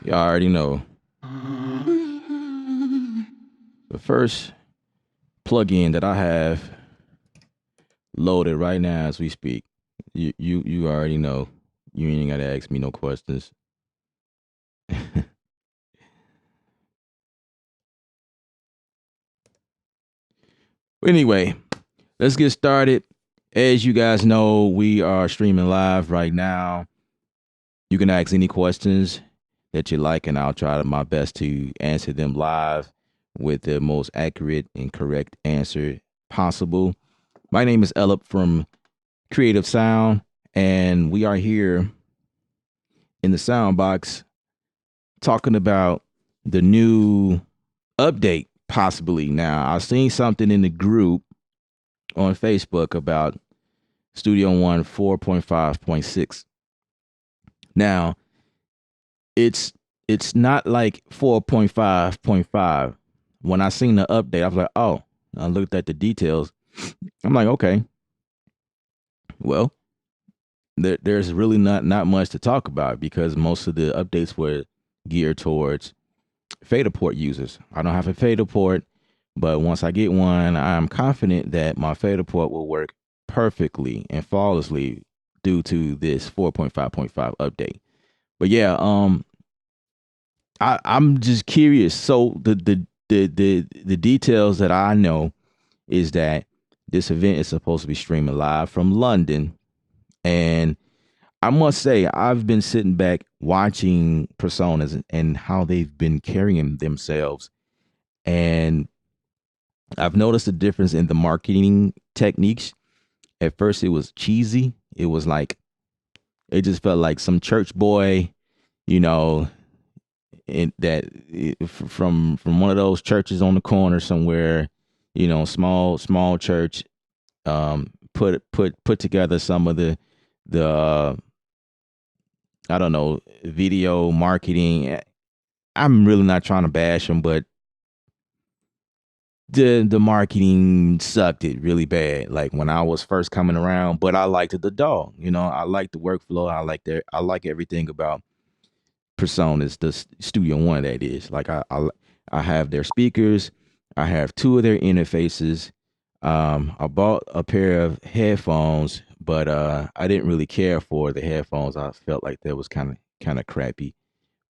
You already know. The first plugin that I have loaded right now as we speak. You already know. You ain't gotta ask me no questions. Anyway, let's get started. As you guys know, we are streaming live right now. You can ask any questions that you like, and I'll try my best to answer them live with the most accurate and correct answer possible. My name is Ellip from Creative Sound, and we are here in the sound box talking about the new update, possibly. Now, I've seen something in the group on Facebook about Studio One 4.5.6. Now, it's not like 4.5.5. When I seen the update, I was like, oh, I looked at the details. I'm like, okay, well, there's really not much to talk about because most of the updates were geared towards fader port users. I don't have a fader port, but once I get one, I'm confident that my fader port will work perfectly and flawlessly due to this 4.5.5 update. But yeah, I'm just curious. So the details that I know is that this event is supposed to be streaming live from London, and I must say I've been sitting back watching personas and how they've been carrying themselves, and I've noticed a difference in the marketing techniques. At first, it was cheesy. It was like it just felt like some church boy, you know, from one of those churches on the corner somewhere, small church. Put together some of the I don't know, video marketing. I'm really not trying to bash them, but the marketing sucked it really bad. Like when I was first coming around, but I liked the dog. I like the workflow. I like everything about personas, the Studio One that is. Like I have their speakers. I have two of their interfaces. I bought a pair of headphones, but I didn't really care for the headphones. I felt like that was kind of crappy.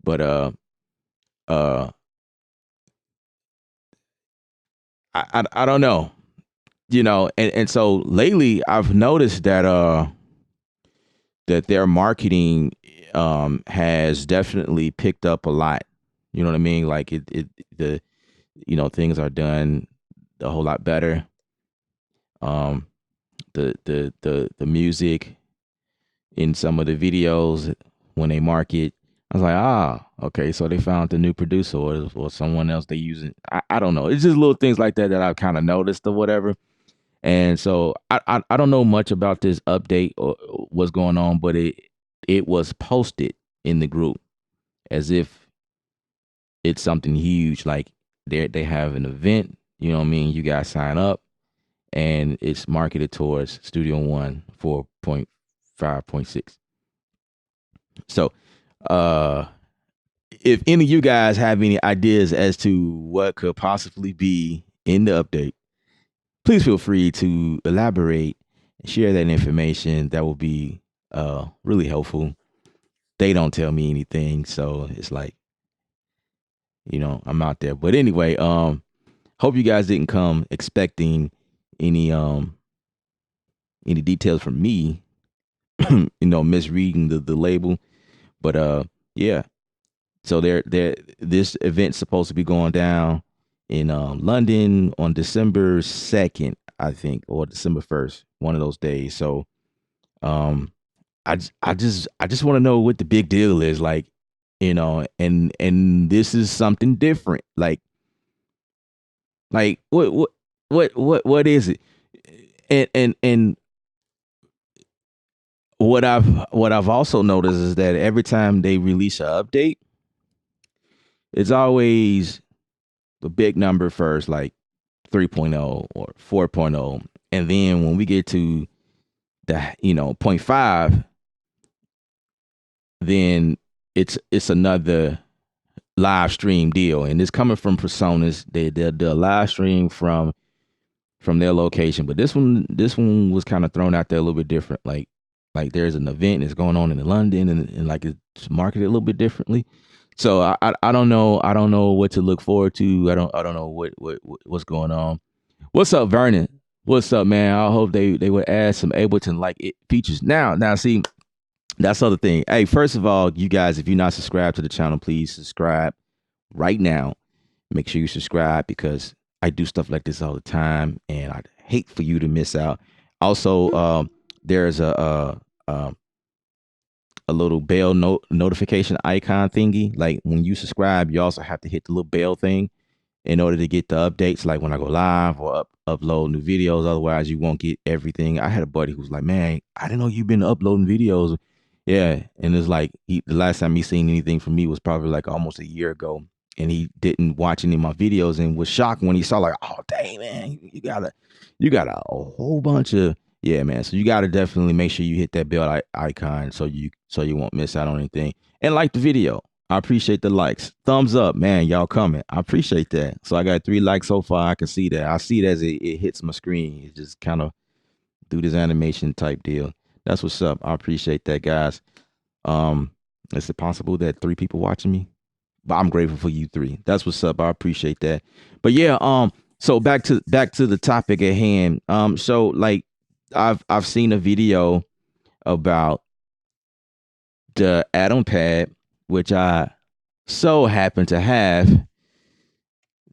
But uh, I don't know, and so lately I've noticed that their marketing has definitely picked up a lot. You know what I mean? Like the things are done a whole lot better. Um, the music in some of the videos when they market, I was like, okay, so they found the new producer or someone else they using. I don't know. It's just little things like that that I've kind of noticed or whatever. And so I don't know much about this update or what's going on, but it was posted in the group as if it's something huge. Like they have an event, you know what I mean? You guys sign up and it's marketed towards Studio One 4.5.6. So uh if any of you guys have any ideas as to what could possibly be in the update, please feel free to elaborate and share that information. That will be really helpful. They don't tell me anything, so it's like, I'm out there. But anyway, hope you guys didn't come expecting any any details from me, misreading the label. But yeah. So this event's supposed to be going down in London on December 2nd, I think, or December 1st, one of those days. So um I just want to know what the big deal is, like, and this is something different. Like what is it? And what I've also noticed is that every time they release an update, it's always the big number first, like 3.0 or 4.0. And then when we get to the, point 0.5, then it's another. live stream deal, and it's coming from Personas. They'll do a live stream from their location, but this one was kind of thrown out there a little bit different. Like there's an event that's going on in London, and like it's marketed a little bit differently. So I don't know. I don't know what to look forward to. I don't know what's going on. What's up, Vernon? What's up, man? I hope they would add some Ableton like it features. Now see, that's the other thing. Hey, first of all, you guys, if you're not subscribed to the channel, please subscribe right now. Make sure you subscribe because I do stuff like this all the time, and I'd hate for you to miss out. Also, there's a little bell notification icon thingy. Like when you subscribe, you also have to hit the little bell thing in order to get the updates, like when I go live or upload new videos. Otherwise, you won't get everything. I had a buddy who was like, "Man, I didn't know you've been uploading videos." Yeah, and it's like the last time he seen anything from me was probably like almost a year ago, and he didn't watch any of my videos and was shocked when he saw like, "Oh, dang man, you got a whole bunch of." Yeah, man. So you got to definitely make sure you hit that bell icon so you won't miss out on anything. And like the video. I appreciate the likes. Thumbs up, man. Y'all coming. I appreciate that. So I got 3 likes so far. I can see that. I see it as it hits my screen. It just kind of do this animation type deal. That's what's up. I appreciate that, guys. Um, is it possible that 3 people watching me? But I'm grateful for you 3. That's what's up. I appreciate that. But yeah, so back to the topic at hand. So like I've seen a video about the Atom Pad, which I so happen to have,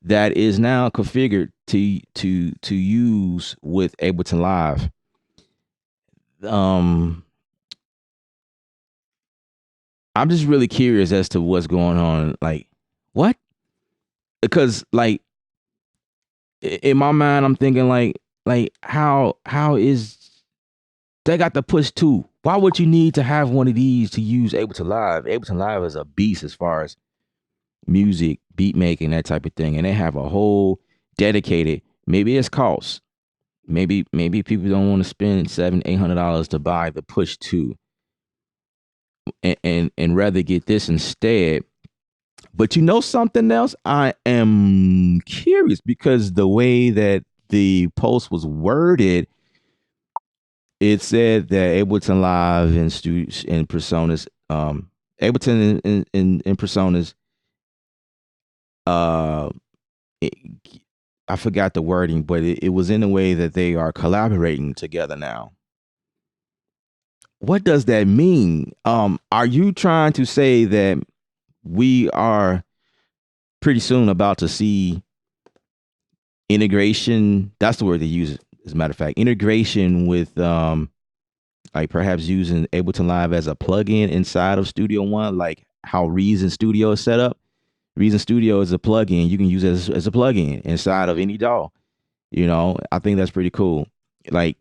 that is now configured to use with Ableton Live. I'm just really curious as to what's going on. Like, what? Because like in my mind, I'm thinking like how is they got the push 2? Why would you need to have one of these to use Ableton Live? Ableton Live is a beast as far as music, beat making, that type of thing, and they have a whole dedicated. Maybe it's cost. Maybe people don't want to spend $700-800 to buy the push 2, and rather get this instead. But you know something else? I am curious because the way that the post was worded, it said that Ableton Live and Personas, Ableton and Personas, it, I forgot the wording, but it was in a way that they are collaborating together now. What does that mean? Are you trying to say that we are pretty soon about to see integration? That's the word they use, as a matter of fact. Integration with like perhaps using Ableton Live as a plugin inside of Studio One, like how Reason Studio is set up. Reason Studio is a plugin. You can use it as a plugin inside of any DAW. You know, I think that's pretty cool. Like,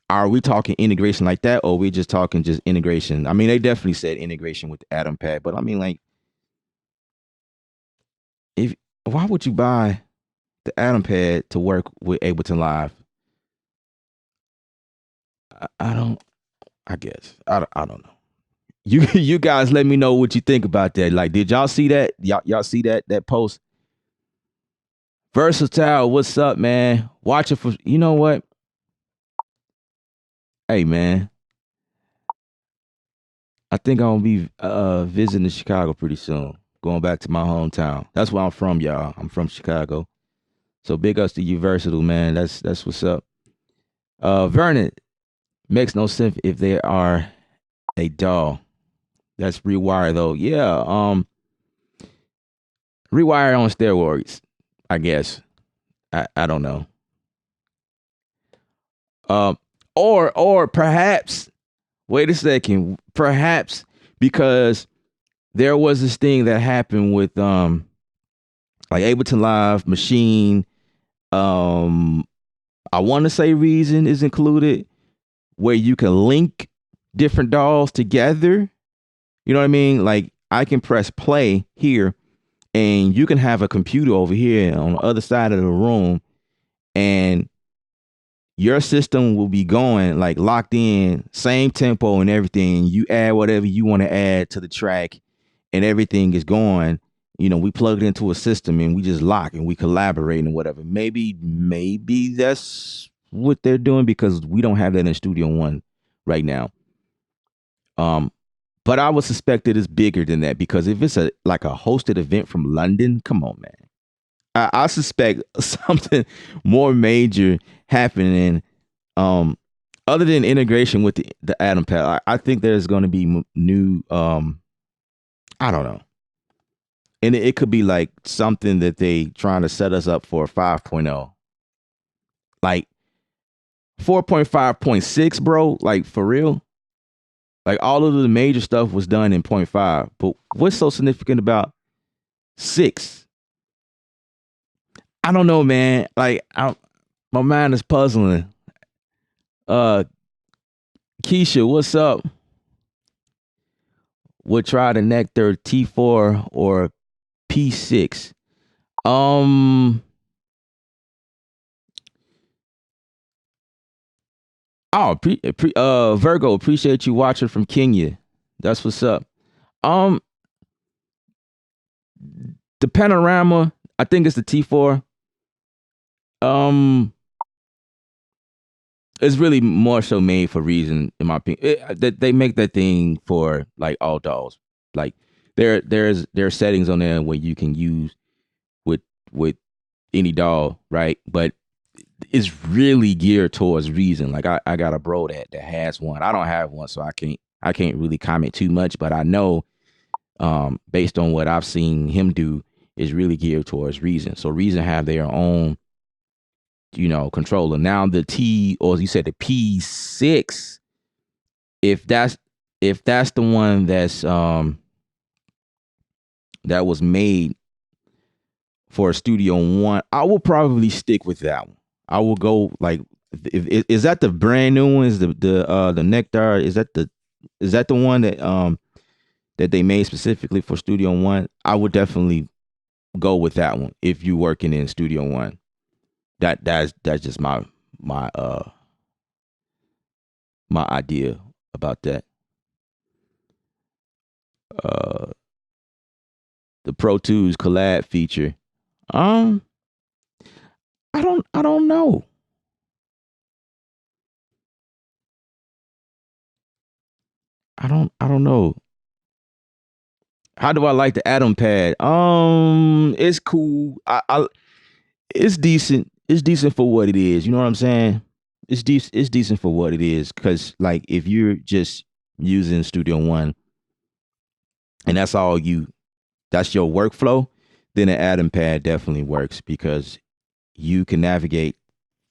are we talking integration like that, or are we just talking just integration? I mean, they definitely said integration with the Atom Pad, but I mean, like, if why would you buy the Atom Pad to work with Ableton Live? I don't. I guess I don't know. You guys, let me know what you think about that. Like, did y'all see that? Y'all see that post? Versatile, what's up, man? Watch it for. You know what? Hey, man. I think I'm gonna be visiting Chicago pretty soon. Going back to my hometown. That's where I'm from, y'all. I'm from Chicago. So big ups to you, Versatile, man. That's what's up. Vernon, makes no sense if they are a doll. That's Rewire though. Yeah. Rewire on steroids, I guess. I don't know. Or perhaps, wait a second, perhaps because there was this thing that happened with like Ableton Live Machine. I want to say Reason is included, where you can link different dolls together. You know what I mean? Like I can press play here, and you can have a computer over here on the other side of the room, and your system will be going like locked in, same tempo and everything. You add whatever you want to add to the track, and everything is going. We plug it into a system and we just lock and we collaborate and whatever. Maybe that's what they're doing because we don't have that in Studio One right now. Um, but I would suspect it is bigger than that because if it's a like a hosted event from London, come on, man. I suspect something more major happening. Um, Other than integration with the Atom Pad, I think there's going to be new. I don't know, and it could be like something that they trying to set us up for 5.0, like 4.5.6, bro. Like for real, like all of the major stuff was done in point 0.5. But what's so significant about 6? I don't know, man. My mind is puzzling. Uh, Keisha, what's up? Would try the Nectar T4 or P6. Um, Virgo, appreciate you watching from Kenya. That's what's up. Um, the Panorama, I think it's the T4. Um, it's really more so made for Reason, in my opinion. They make that thing for like all dolls. Like there are settings on there where you can use with with any doll, right? But it's really geared towards Reason. Like I got a bro that has one. I don't have one, so I can't really comment too much. But I know, based on what I've seen him do, is really geared towards Reason. So Reason have their own, controller. Now the T, or you said the P6, if that's the one that was made for Studio One, I will probably stick with that one. I will go like, is that the brand new one? Is the Nectar? Is that the one that they made specifically for Studio One? I would definitely go with that one if you're working in Studio One. That's just my idea about that. Uh, the Pro Tools collab feature. Um, I don't know. I don't know. How do I like the Atom Pad? It's cool. It's decent. It's decent for what it is. You know what I'm saying? It's decent. It's decent for what it is. Cause like if you're just using Studio One and that's your workflow, then an Atom Pad definitely works because you can navigate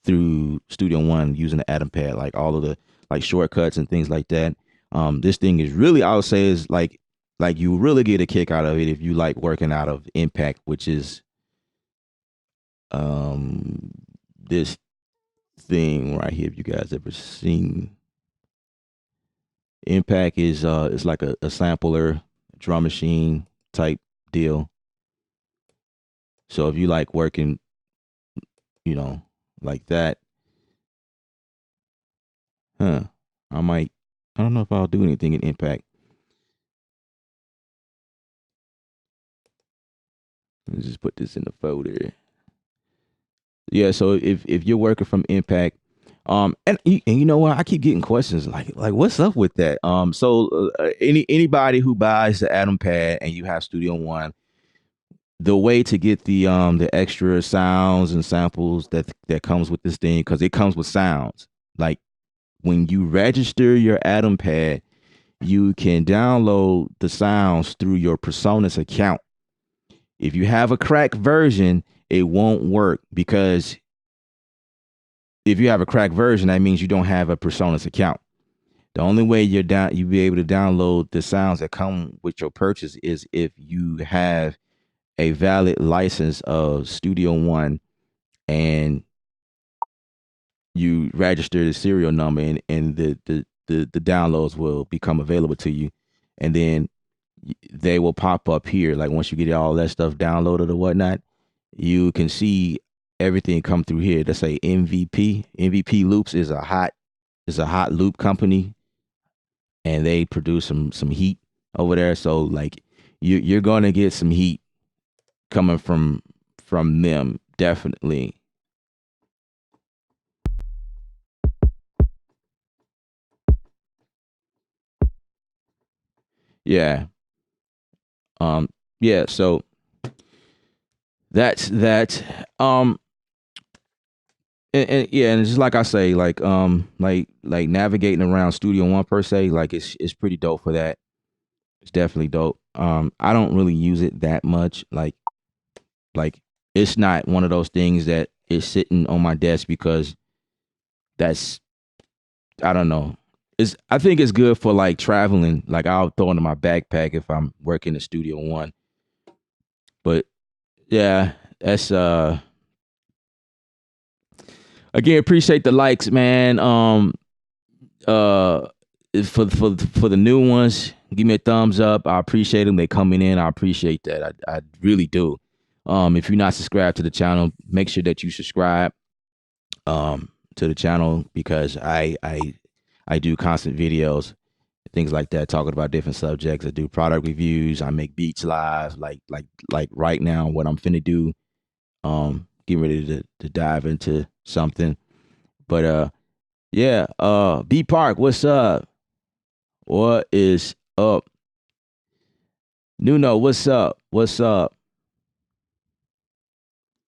through Studio One using the Atom Pad, like all of the like shortcuts and things like that. This thing is really, I would say, is like you really get a kick out of it if you like working out of Impact, which is um this thing right here. If you guys ever seen Impact, is it's like a sampler, drum machine type deal. So if you like working, you know, like that, huh? I might. I don't know if I'll do anything in Impact. Let's just put this in the folder. Yeah. So if you're working from Impact, and you know what, I keep getting questions like what's up with that. So anybody who buys the Atom Pad and you have Studio One, the way to get the extra sounds and samples that comes with this thing, because it comes with sounds. Like when you register your Atom Pad, you can download the sounds through your Personas account. If you have a cracked version, it won't work because if you have a cracked version, that means you don't have a Personas account. The only way you be able to download the sounds that come with your purchase is if you have a valid license of Studio One and you register the serial number, and the downloads will become available to you, and then they will pop up here. Like once you get all that stuff downloaded or whatnot, you can see everything come through here. Let's say MVP. MVP Loops is a hot loop company, and they produce some heat over there. So like you're gonna get some heat coming from them, definitely. Yeah. Um. Yeah. So that's that. And yeah, and just like I say, like navigating around Studio One per se, like it's pretty dope for that. It's definitely dope. I don't really use it that much. Like it's not one of those things that is sitting on my desk because that's I don't know. It's I think it's good for like traveling. Like I'll throw it in my backpack if I'm working at Studio One. But yeah, that's again appreciate the likes, man. Uh for the new ones, give me a thumbs up. I appreciate them. They coming in. I appreciate that. I really do. If you're not subscribed to the channel, make sure that you subscribe to the channel because I do constant videos, things like that, talking about different subjects. I do product reviews. I make beats live, like right now. What I'm finna do, getting ready to dive into something. But yeah, B Park, what's up? What is up? Nuno, what's up? What's up?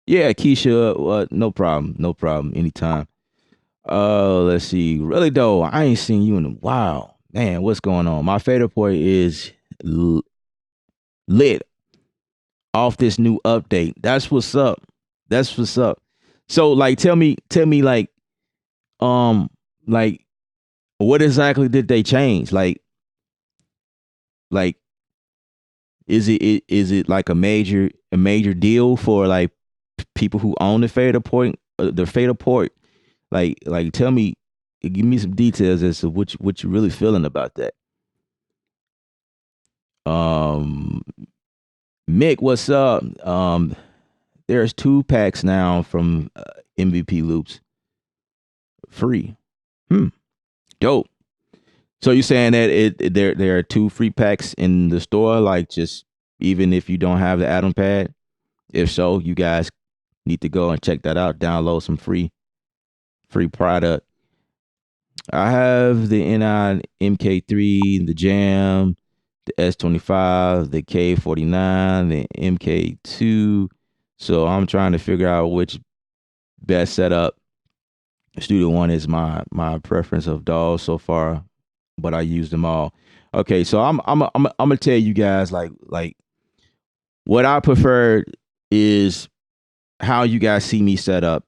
Yeah, Keisha, no problem, no problem, anytime. Let's see. Really though, I ain't seen you in a while. Man, what's going on? My favorite point is l- lit off this new update. That's what's up. That's what's up. So like tell me um like what exactly did they change? Like is it like a major deal for like people who own the fader port? Like tell me, give me some details as to what you really feeling about that. Um Mick, what's up? There's 2 packs now from MVP loops free. Hmm, dope. So you saying that there are 2 free packs in the store, like just even if you don't have the atom pad? If so, you guys need to go and check that out. Download some free product. I have the N9 MK3, the Jam, the S25, the K49, the MK2. So I'm trying to figure out which best setup. Studio One is my preference of DAWs so far, but I use them all. Okay, so I'm gonna tell you guys like what I prefer is how you guys see me set up.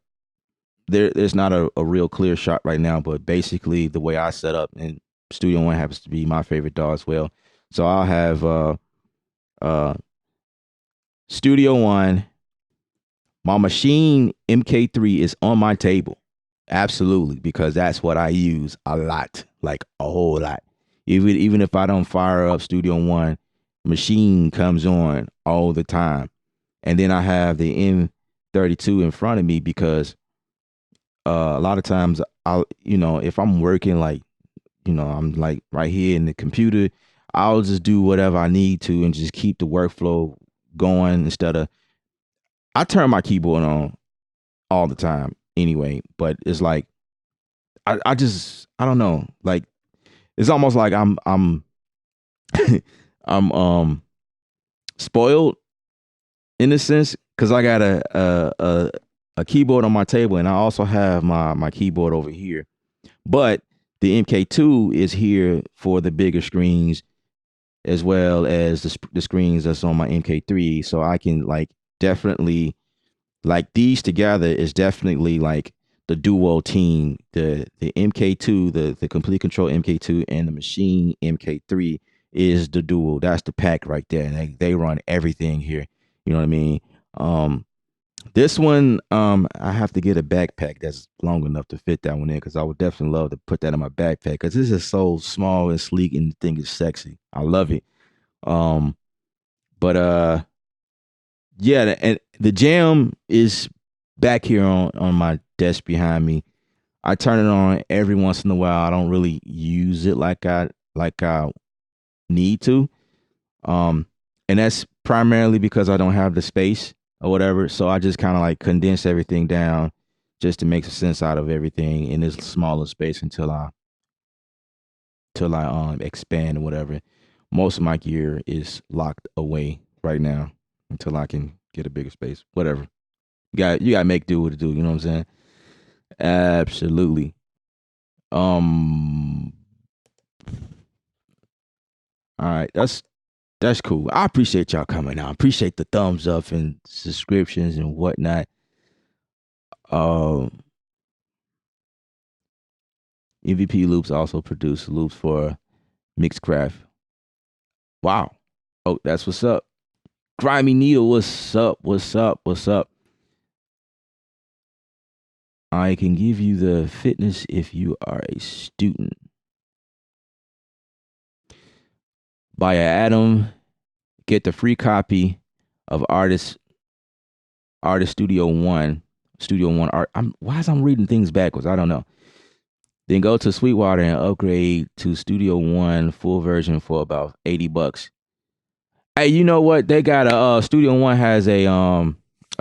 There's not a real clear shot right now, but basically the way I set up, and Studio One happens to be my favorite DAW as well. So I'll have uh Studio One. My machine MK3 is on my table. Absolutely, because that's what I use a lot, like a whole lot. Even if I don't fire up Studio One, machine comes on all the time. And then I have the M32 in front of me because a lot of times I'll, if I'm working like, I'm like right here in the computer, I'll just do whatever I need to and just keep the workflow going instead of I turn my keyboard on all the time anyway, but it's like I don't know. Like it's almost like I'm spoiled in a sense because I got a keyboard on my table and I also have my keyboard over here. But the MK2 is here for the bigger screens as well as the screens that's on my MK3, so I can like definitely like these together is definitely like the duo team. The MK2, the complete control MK2 and the machine MK3 is the duo. That's the pack right there. They run everything here. You know what I mean? This one, I have to get a backpack that's long enough to fit that one in because I would definitely love to put that in my backpack because this is so small and sleek and the thing is sexy. I love it. Um, but yeah, and the jam is back here on my desk behind me. I turn it on every once in a while. I don't really use it like I need to. Um, And that's primarily because I don't have the space or whatever. So I just kind of like condense everything down just to make sense out of everything in this smaller space until I expand or whatever. Most of my gear is locked away right now until I can get a bigger space. Whatever. You got to make do what to do, you know what I'm saying? Absolutely. Um all right, that's cool. I appreciate y'all coming out. I appreciate the thumbs up and subscriptions and whatnot. Um MVP Loops also produce loops for Mixcraft. Wow. Oh, that's what's up. Grimy Needle, what's up? What's up? What's up? I can give you the fitness if you are a student. Buy a Atom, get the free copy of Artist Studio One art. Why is I'm reading things backwards? I don't know. Then go to Sweetwater and upgrade to Studio One full version for about $80. Hey, you know what? They got Studio One has a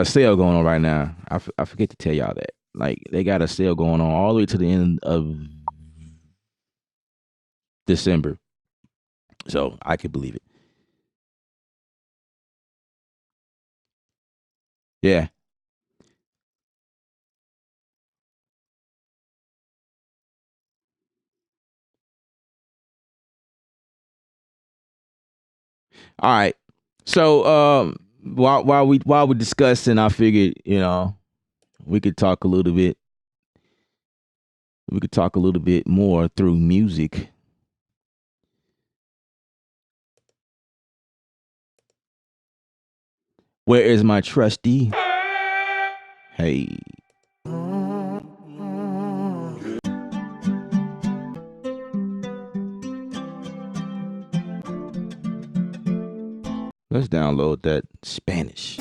sale going on right now. I forget to tell y'all that. Like they got a sale going on all the way to the end of December. So I could believe it. Yeah. All right. So while we discussing, I figured we could talk a little bit. We could talk a little bit more through music. Where is my trustee? Hey, let's download that Spanish.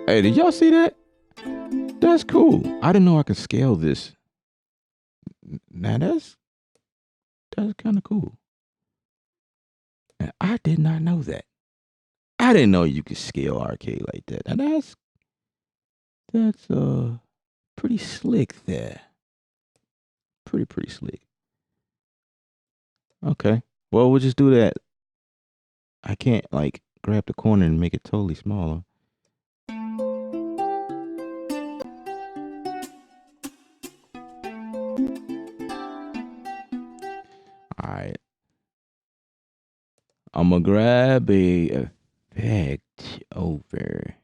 Hey, did y'all see that? That's cool. I didn't know I could scale this. Now that's kind of cool. And I did not know that. I didn't know you could scale arcade like that. And that's pretty slick there. Pretty slick. Okay. Well, we'll just do that. I can't like grab the corner and make it totally smaller. All right. I'm gonna grab a effect over.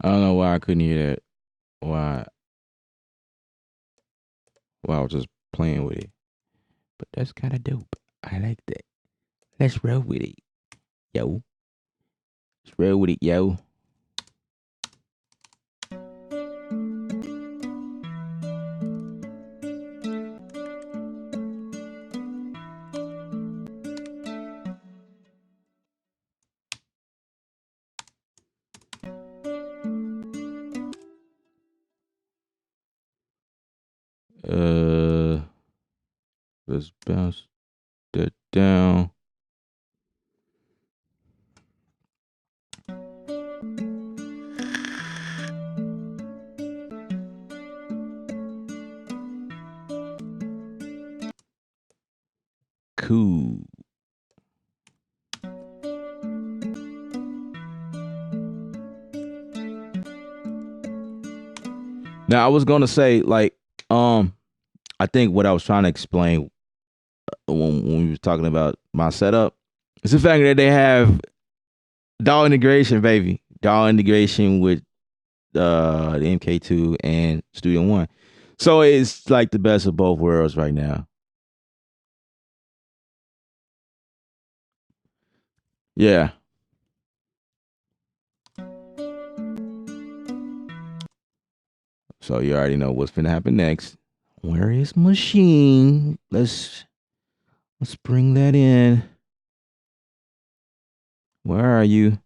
I don't know why I couldn't hear that. Why? Well, I was just playing with it, but that's kind of dope. I like that. Let's roll with it, yo. Let's roll with it, yo. Uh, let's bounce that down. Cool. Now I was gonna say like I think what I was trying to explain when we was talking about my setup is the fact that they have DAW integration, baby. DAW integration with the MK2 and Studio One. So it's like the best of both worlds right now. Yeah. So you already know what's gonna happen next. Where is machine? Let's bring that in. Where are you?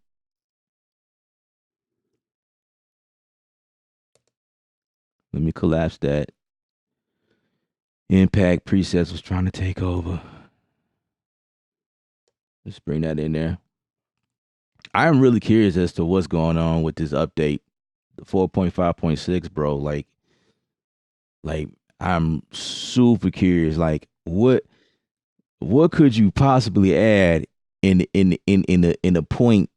Let me collapse that. Impact presets was trying to take over. Let's bring that in there. I'm really curious as to what's going on with this update, the 4.5.6, bro. Like I'm super curious. Like what could you possibly add in a point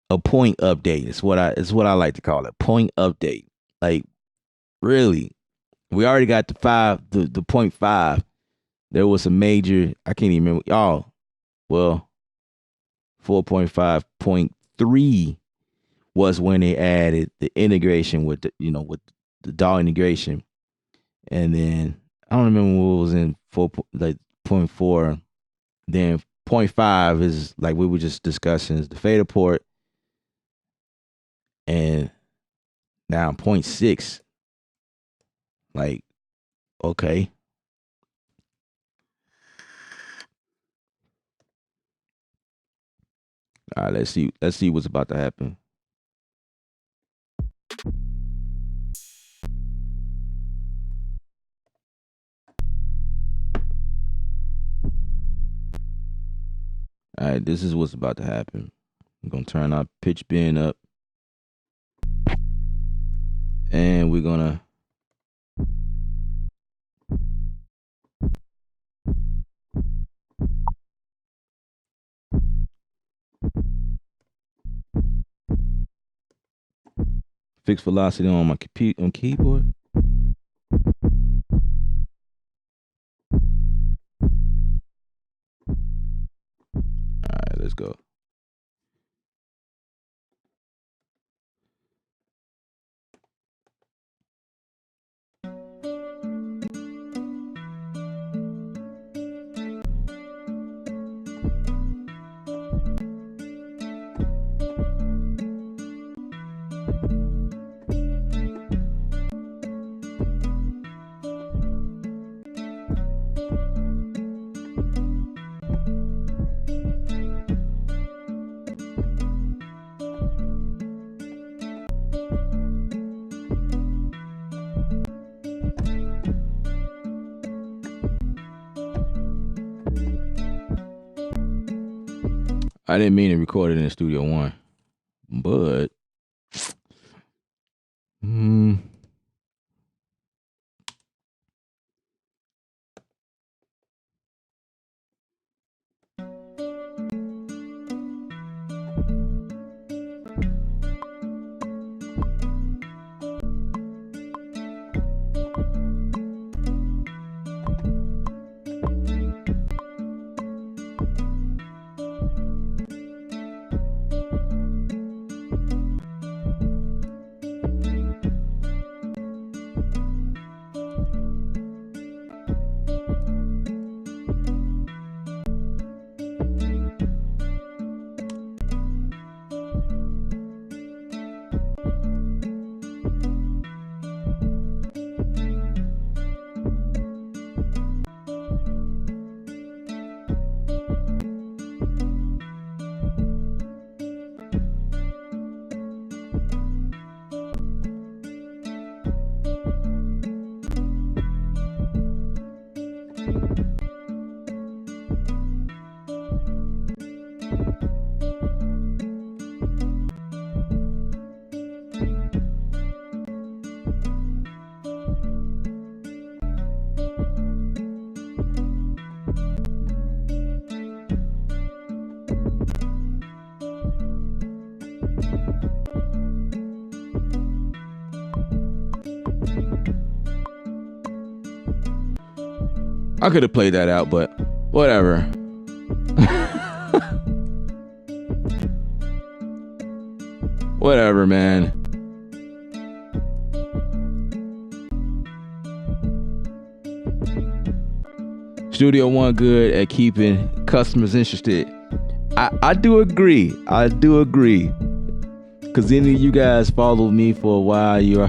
update? It's what I like to call it. Point update. Like really. We already got the point five. There was a major, I can't even remember. Y'all, well, 4.5.3 was when they added the integration with with the DAW integration. And then I don't remember what was in like point four. Then point five is like we were just discussing is the fader port. And now point six, like, okay. All right, let's see what's about to happen. All right, this is what's about to happen. I'm gonna turn our pitch bend up, and we're gonna fix velocity on my keyboard. All right, let's go. I didn't mean to record it in Studio One, but I could have played that out, but whatever. Whatever, man. Studio One good at keeping customers interested. I do agree. Cause any of you guys followed me for a while, you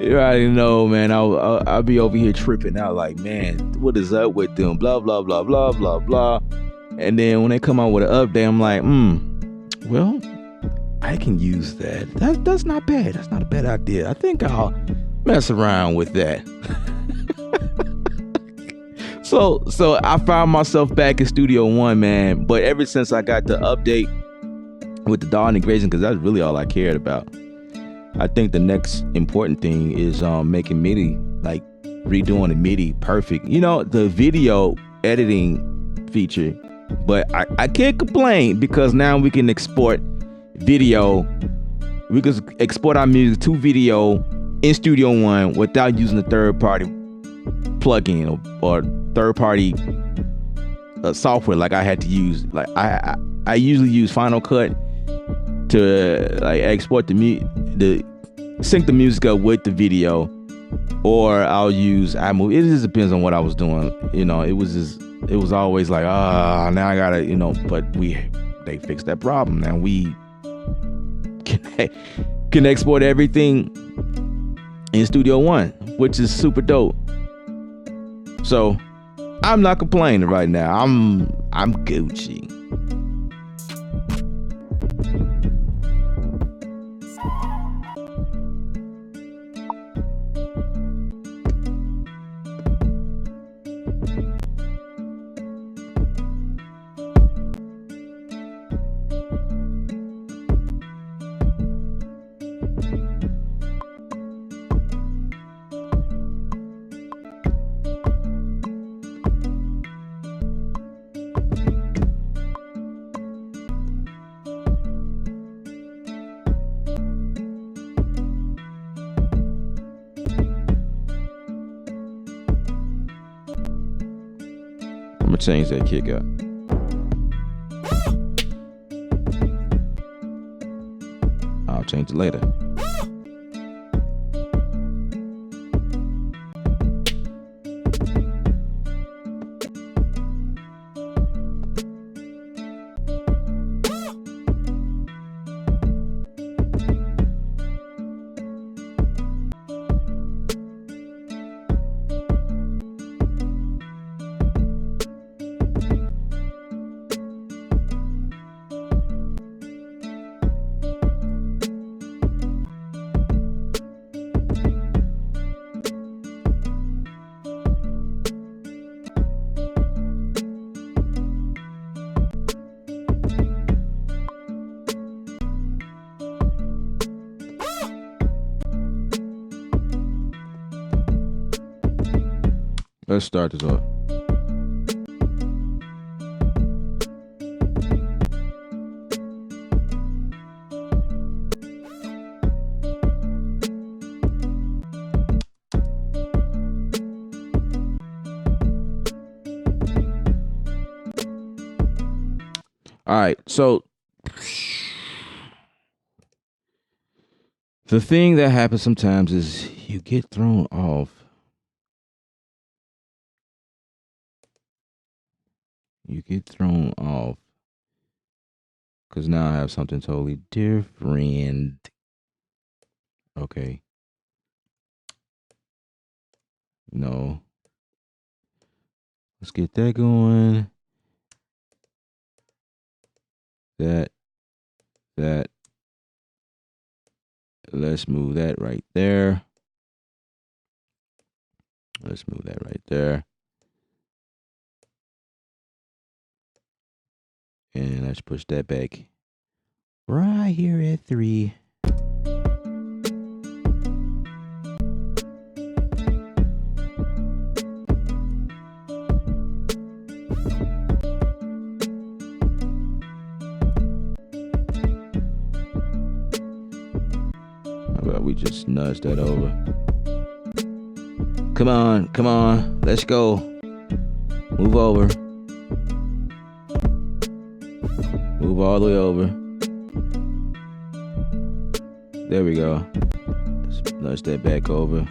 already know, man. I'll be over here tripping out like, man, what is up with them? Blah blah blah blah blah blah. And then when they come out with an update, I'm like, well, I can use that. That's not bad. That's not a bad idea. I think I'll mess around with that. So I found myself back in Studio One, man. But ever since I got the update with the DAW integration, because that's really all I cared about, I think the next important thing is making MIDI, like redoing the MIDI perfect. You know, the video editing feature. But I can't complain because now we can export video. We can export our music to video in Studio One without using a third-party plugin or third-party software like I had to use. Like I usually use Final Cut to like export the sync the music up with the video, or I'll use iMovie. It just depends on what I was doing. You know, it was always like, now I gotta, you know. But they fixed that problem. Now we can export everything in Studio One, which is super dope. So I'm not complaining right now. I'm Gucci. I'm gonna change that kick up. I'll change it later. Let's start this off. All right, so the thing that happens sometimes is you get thrown off. You get thrown off because now I have something totally different. Okay. No. Let's get that going. That. Let's move that right there. Let's move that right there. And let's push that back right here at 3. How about we just nudge that over? Come on, let's go. Move over. Move all the way over. There we go. Let's nudge that back over.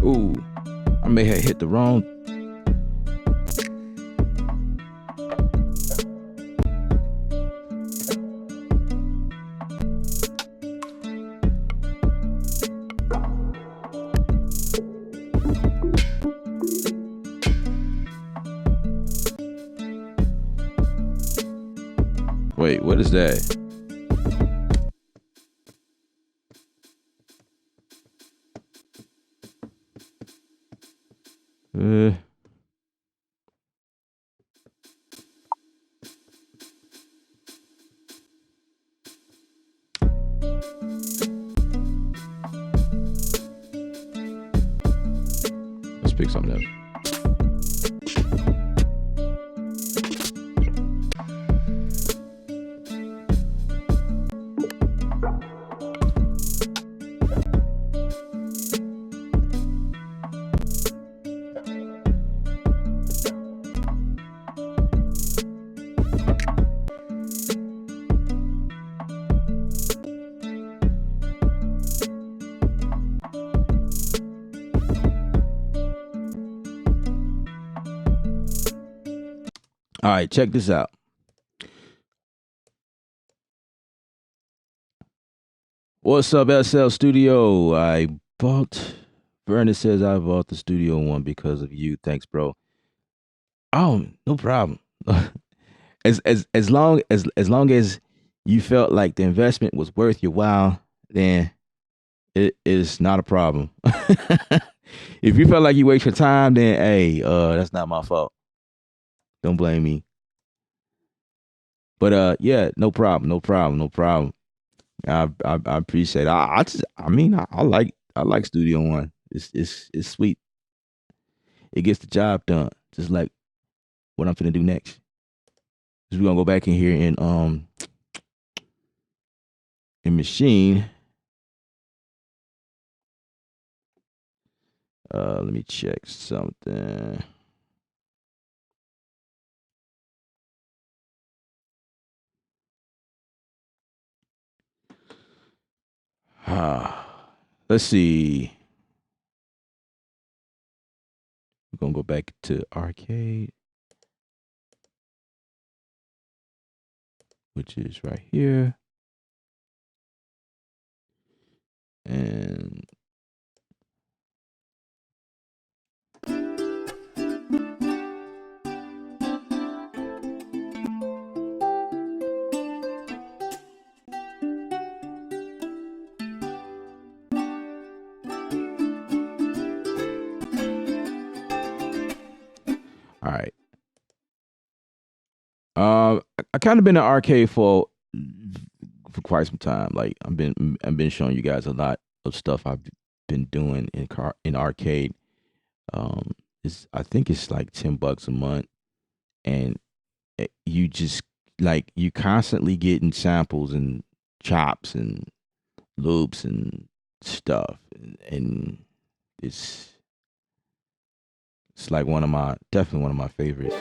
Ooh, I may have hit the wrong. Wait, what is that? Let's pick something up. All right, check this out. What's up, SL Studio? Vernon says I bought the Studio One because of you. Thanks, bro. Oh, no problem. As long as you felt like the investment was worth your while, then it is not a problem. If you felt like you waste your time, then hey, that's not my fault. Don't blame me. But yeah, no problem, no problem, no problem. I appreciate it. I like Studio One. It's sweet. It gets the job done. Just like what I'm finna do next. We're gonna go back in here in Machine. Let me check something. Let's see. We're gonna go back to arcade, which is right here. And all right. I kind of been in arcade for quite some time. Like I've been showing you guys a lot of stuff I've been doing in arcade. It's I think it's like $10 a month, and you just like you constantly getting samples and chops and loops and stuff, and it's like definitely one of my favorites.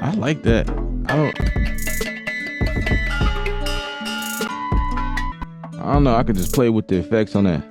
I like that. I don't know. I could just play with the effects on that.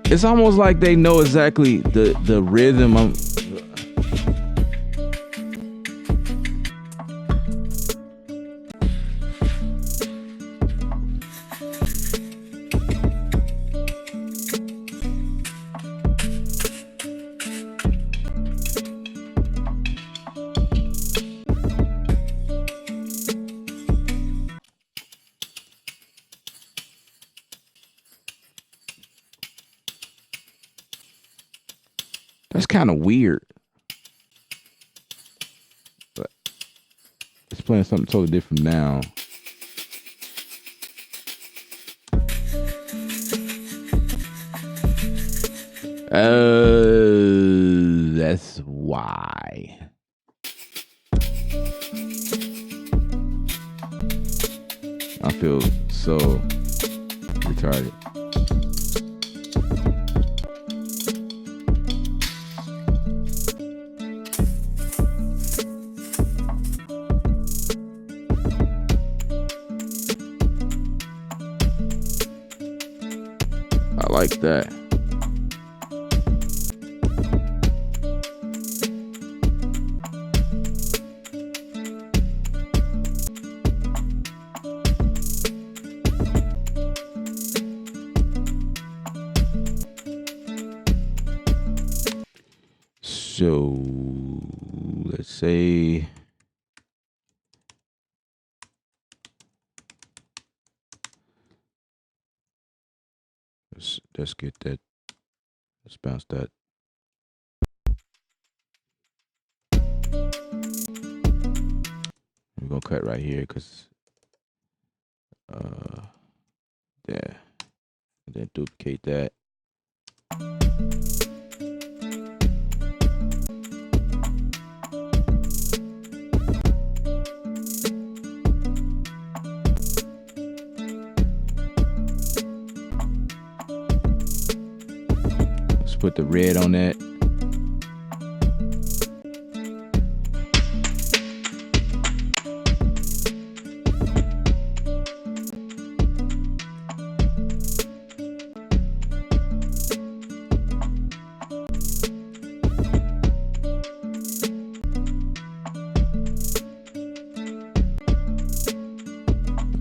It's almost like they know exactly the rhythm. That's kind of weird. But it's playing something totally different now. That's why. I feel so retarded. I like that. So let's say let's get that. Let's bounce that. We're gonna cut right here because yeah. And then duplicate that. Let's put the red on that.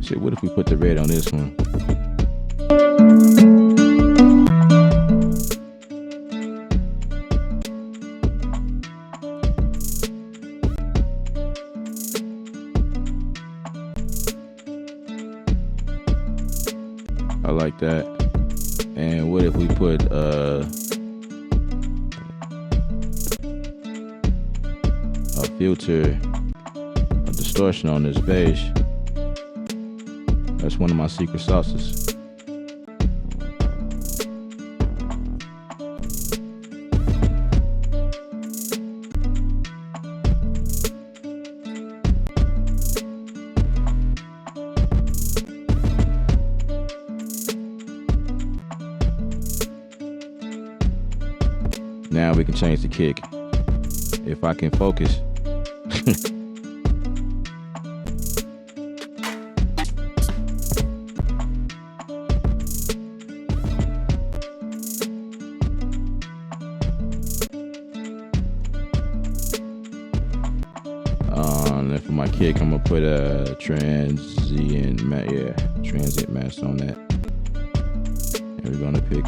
Shit, what if we put the red on this one? I like that. And what if we put a filter, a distortion on this beige? That's one of my secret sauces. now we can change the kick. If I can focus. And for my kick, I'm gonna put a transient mask on that. And we're gonna pick.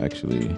Actually,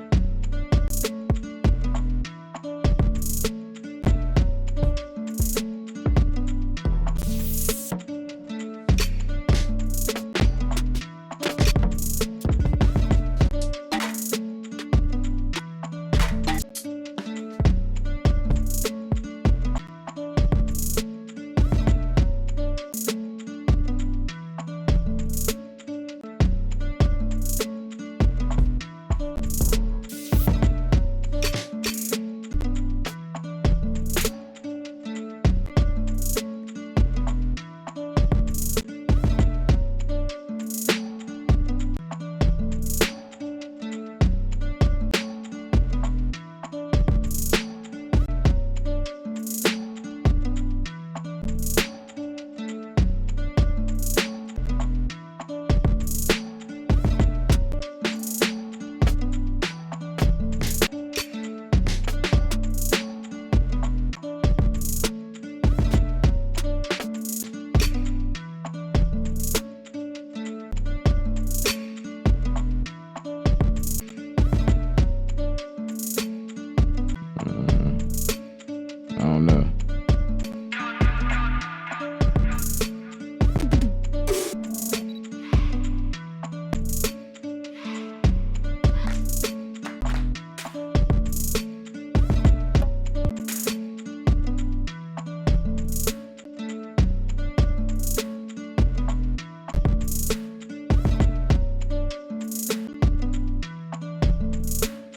I don't know.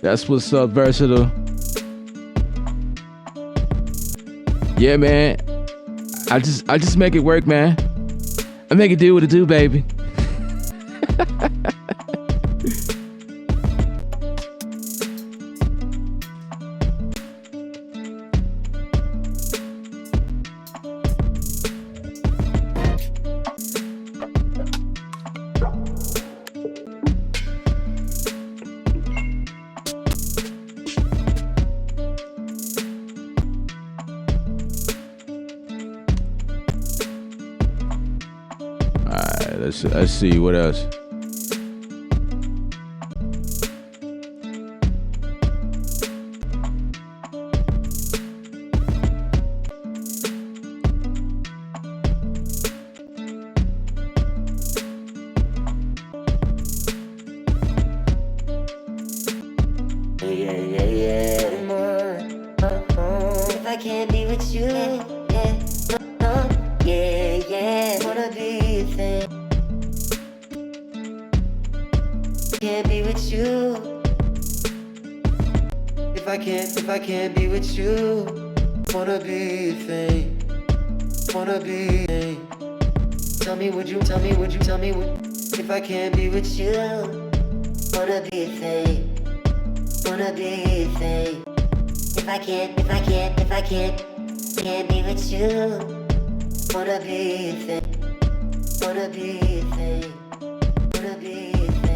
That's what's up, Versatile. Yeah, man. I just make it work, man. I make it do what it do, baby. Let's see what else. If I can't be with you, wanna be a thing. Can't be with you. If I can't be with you, wanna be a thing. Wanna be a thing. Tell me would you if I can't be with you, wanna be a thing. Wanna be a thing. If I can't be with you, wanna be a thing. Wanna be a thing. Wanna be a thing.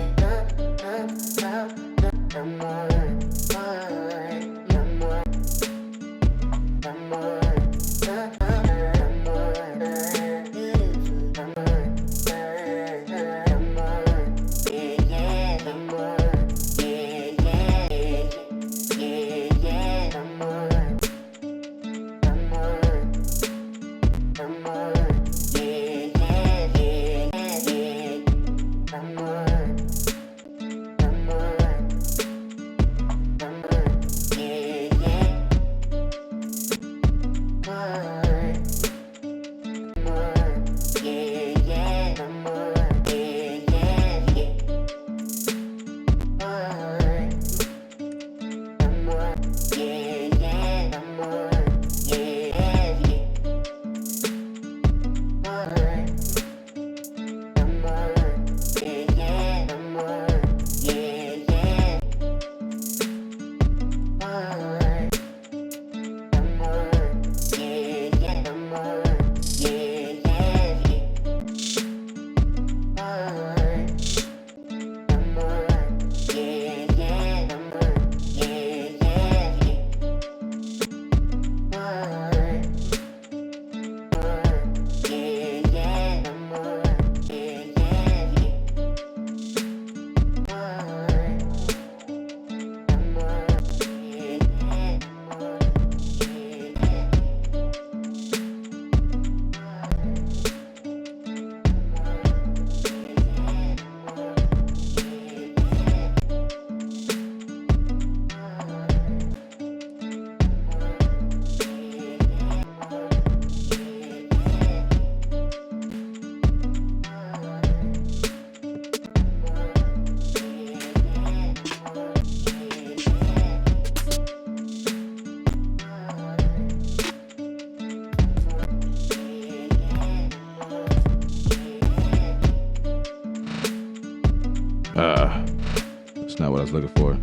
That's not what I was looking for.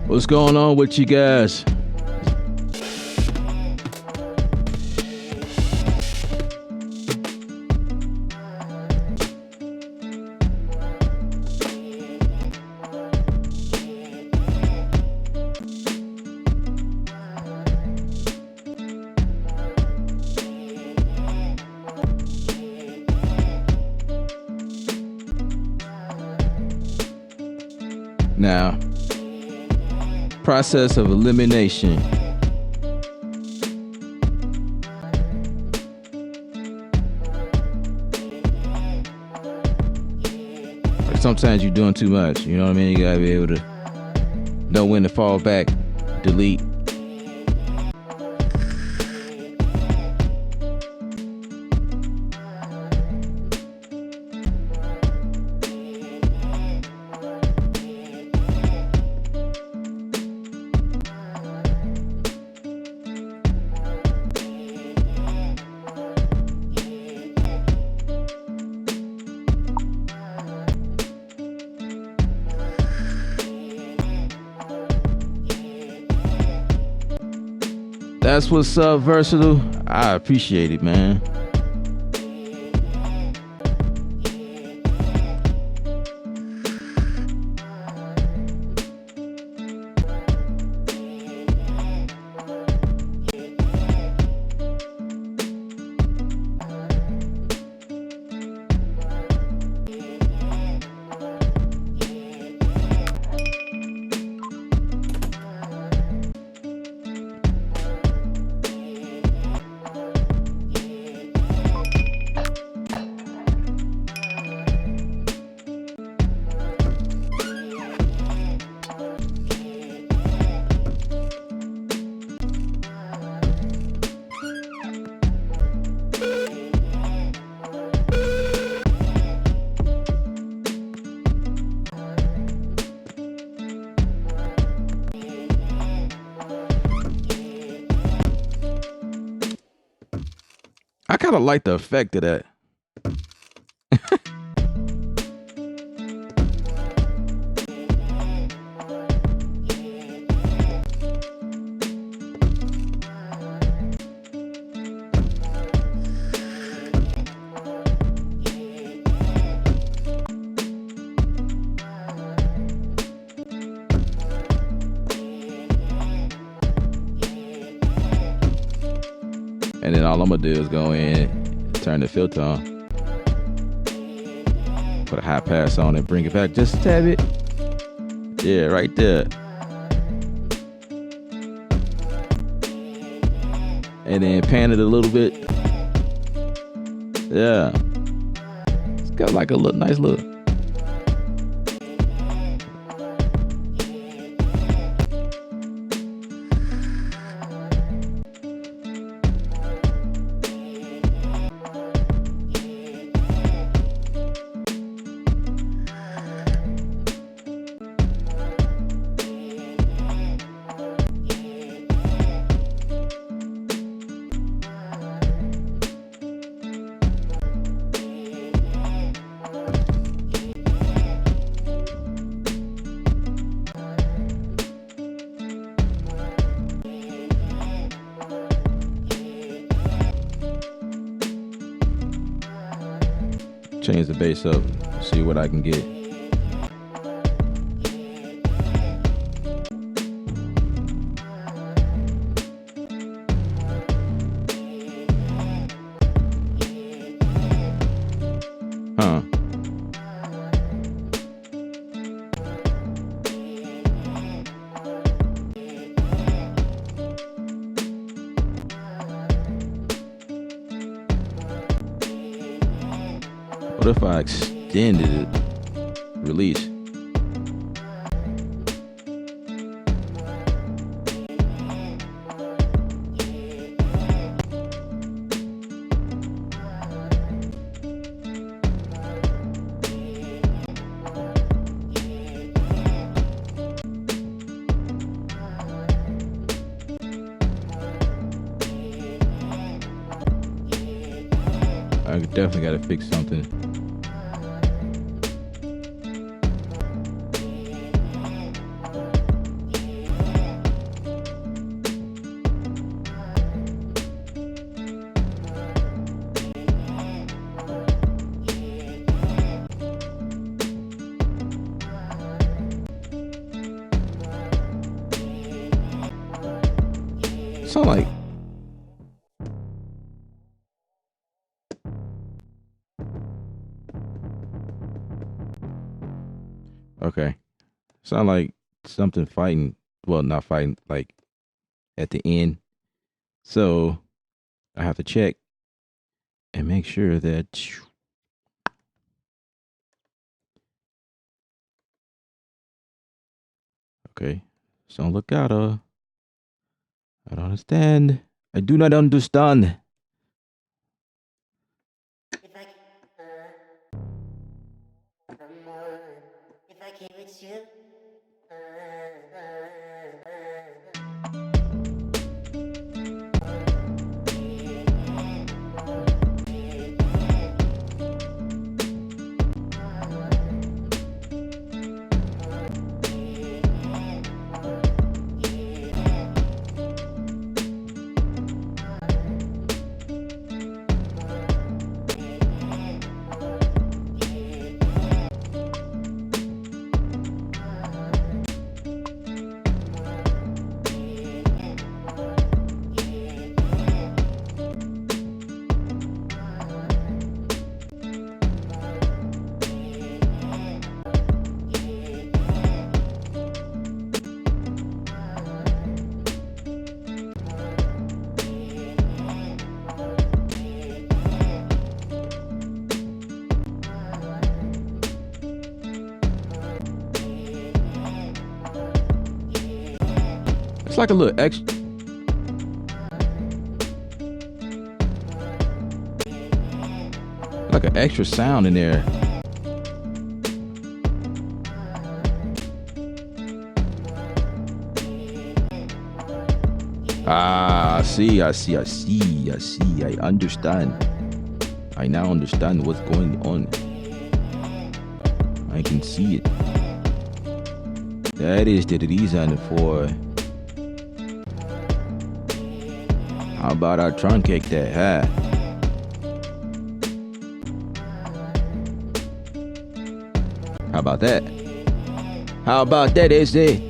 What's going on with you guys? Now, process of elimination. Like sometimes you're doing too much, you know what I mean? You gotta be able to know when to fall back, delete. That's what's up, Versatile. I appreciate it, man. I kind of like the effect of that. And then all I'm gonna do is go in, turn the filter on, put a high pass on it, bring it back just a tad bit. Yeah, right there. And then pan it a little bit. Yeah. It's got like a little nice look. Change the bass up. See what I can get. Huh. What if I extended it? Release. I definitely got to fix something. Sound like okay. Sound like something fighting. Well, not fighting. Like at the end. So I have to check and make sure that. Okay. So look out. I don't understand. I do not understand. If I if I came with you. It's like a little extra. Like an extra sound in there. Ah, I see, I see, I see, I see. I understand. I now understand what's going on. I can see it. That is the reason for. How about I truncate that, huh? How about that? How about that, is it?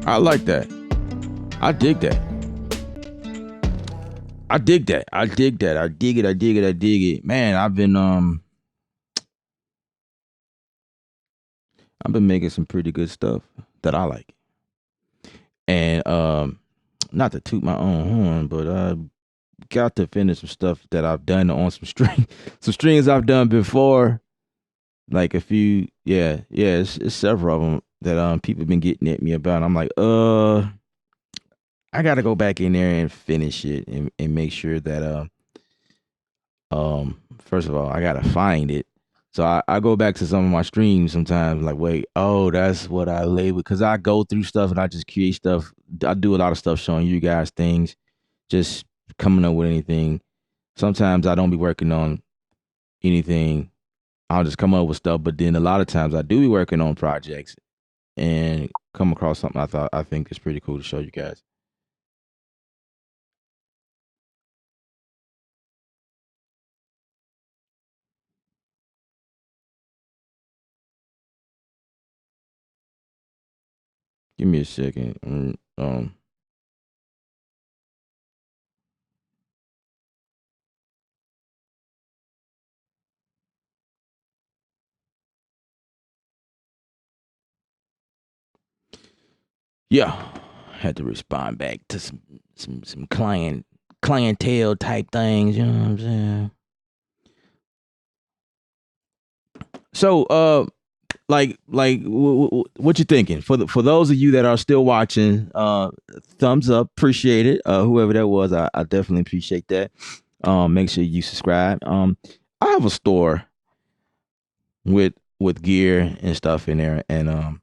I like that. I dig that. I dig that. I dig that. I dig it. I dig it. I dig it. Man, I've been making some pretty good stuff that I like. And not to toot my own horn, but I got to finish some stuff that I've done on some strings I've done before. Like a few, yeah, it's several of them that people been getting at me about. I'm like, I gotta go back in there and finish it and make sure that first of all, I gotta find it. So I go back to some of my streams sometimes, like, wait, oh, that's what I label, because I go through stuff and I just create stuff. I do a lot of stuff showing you guys things, just coming up with anything. Sometimes I don't be working on anything. I'll just come up with stuff, but then a lot of times I do be working on projects and come across something I think is pretty cool to show you guys. Give me a second. Yeah, had to respond back to some clientele type things. You know what I'm saying? So, what you thinking for those of you that are still watching? Thumbs up, appreciate it. Whoever that was, I definitely appreciate that. Make sure you subscribe. I have a store with gear and stuff in there, and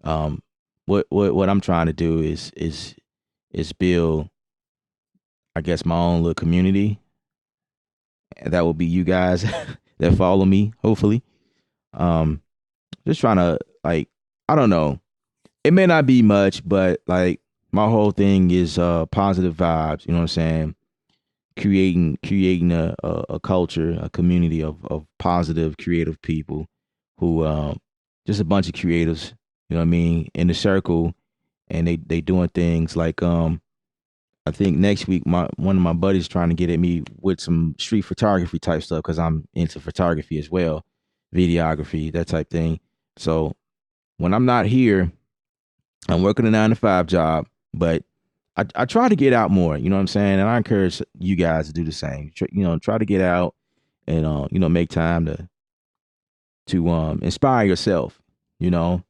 um, what I'm trying to do is build, I guess, my own little community. And that will be you guys that follow me, hopefully. Um, just trying to like, I don't know. It may not be much, but like my whole thing is positive vibes. You know what I'm saying? Creating a culture, a community of positive, creative people who just a bunch of creatives. You know what I mean? In the circle, and they doing things like I think next week my one of my buddies trying to get at me with some street photography type stuff because I'm into photography as well, videography, that type thing. So when I'm not here, I'm working a 9 to 5 job, but I try to get out more. You know what I'm saying? And I encourage you guys to do the same. Try to get out and make time to inspire yourself. You know,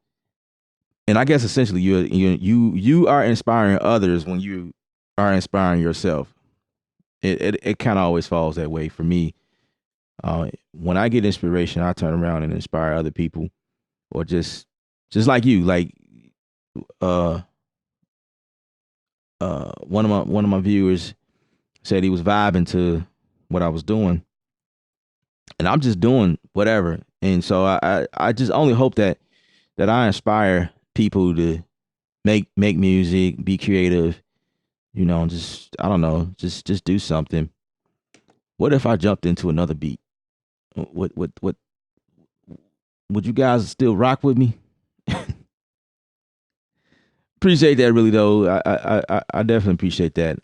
and I guess essentially you are inspiring others when you are inspiring yourself. It kind of always falls that way for me. When I get inspiration, I turn around and inspire other people, or just like you, like uh one of my viewers said he was vibing to what I was doing, and I'm just doing whatever. And so I just only hope that I inspire people to make music, be creative. Just I don't know, just do something. What if I jumped into another beat? What would you guys still rock with me? Appreciate that really though. I definitely appreciate that.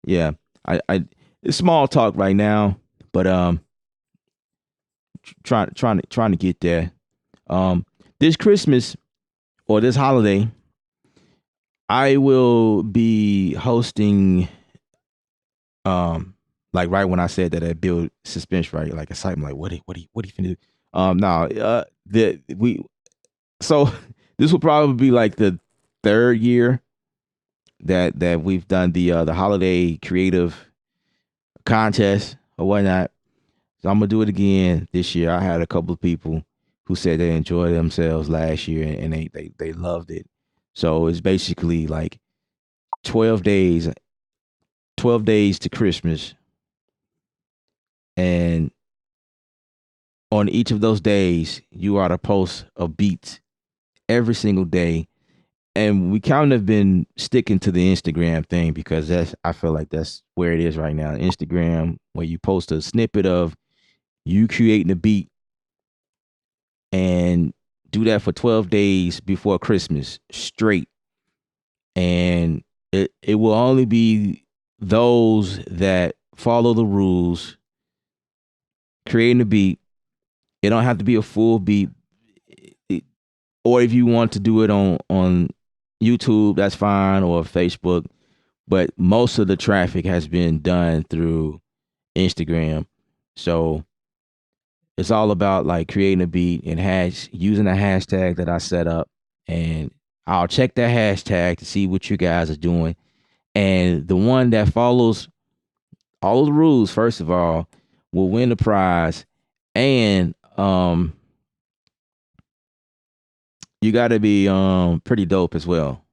Yeah. I it's small talk right now, but trying to get there. This Christmas or this holiday, I will be hosting like right when I said that I build suspense, right? Like excitement, like what he finna do? No, the we so this will probably be like the third year that we've done the holiday creative contest or whatnot. So I'm gonna do it again this year. I had a couple of people who said they enjoyed themselves last year and they loved it. So it's basically like 12 days, 12 days to Christmas, and on each of those days you are to post a beat every single day. And we kind of been sticking to the Instagram thing because I feel like that's where it is right now. Instagram, where you post a snippet of you creating a beat and do that for 12 days before Christmas straight. And it will only be those that follow the rules creating a beat. It don't have to be a full beat. It- or if you want to do it on YouTube, that's fine, or Facebook. But most of the traffic has been done through Instagram. So it's all about like creating a beat and using a hashtag that I set up, and I'll check that hashtag to see what you guys are doing. And the one that follows all of the rules, first of all, will win the prize. And you got to be pretty dope as well.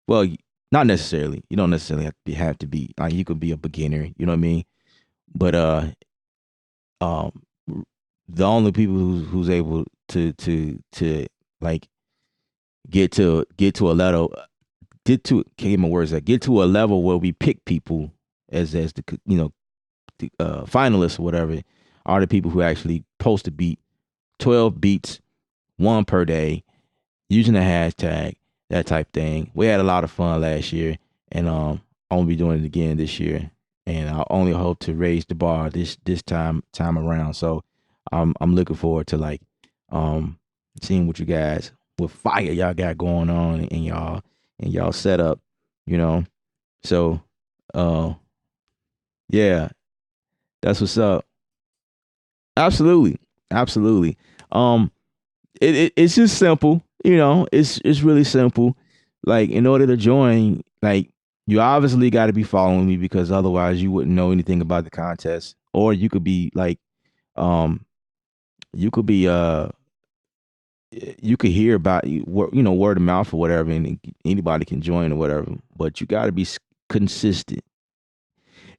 Well, Not necessarily. You don't necessarily have to be like you could be a beginner. You know what I mean? But um, the only people who's able to like get to a level can't get my words that get to a level where we pick people as the the finalists or whatever are the people who actually post a beat 12 beats, one per day, using the hashtag, that type thing. We had a lot of fun last year, and I'm gonna be doing it again this year. And I only hope to raise the bar this time around. So I'm looking forward to like um seeing what you guys what fire y'all got going on in y'all setup, you know. So uh yeah, that's what's up. Absolutely. Absolutely. Um it's just simple, it's really simple. Like in order to join, like you obviously got to be following me because otherwise you wouldn't know anything about the contest. Or you could be like um you could be you could hear about word of mouth or whatever, and anybody can join or whatever, but you got to be consistent.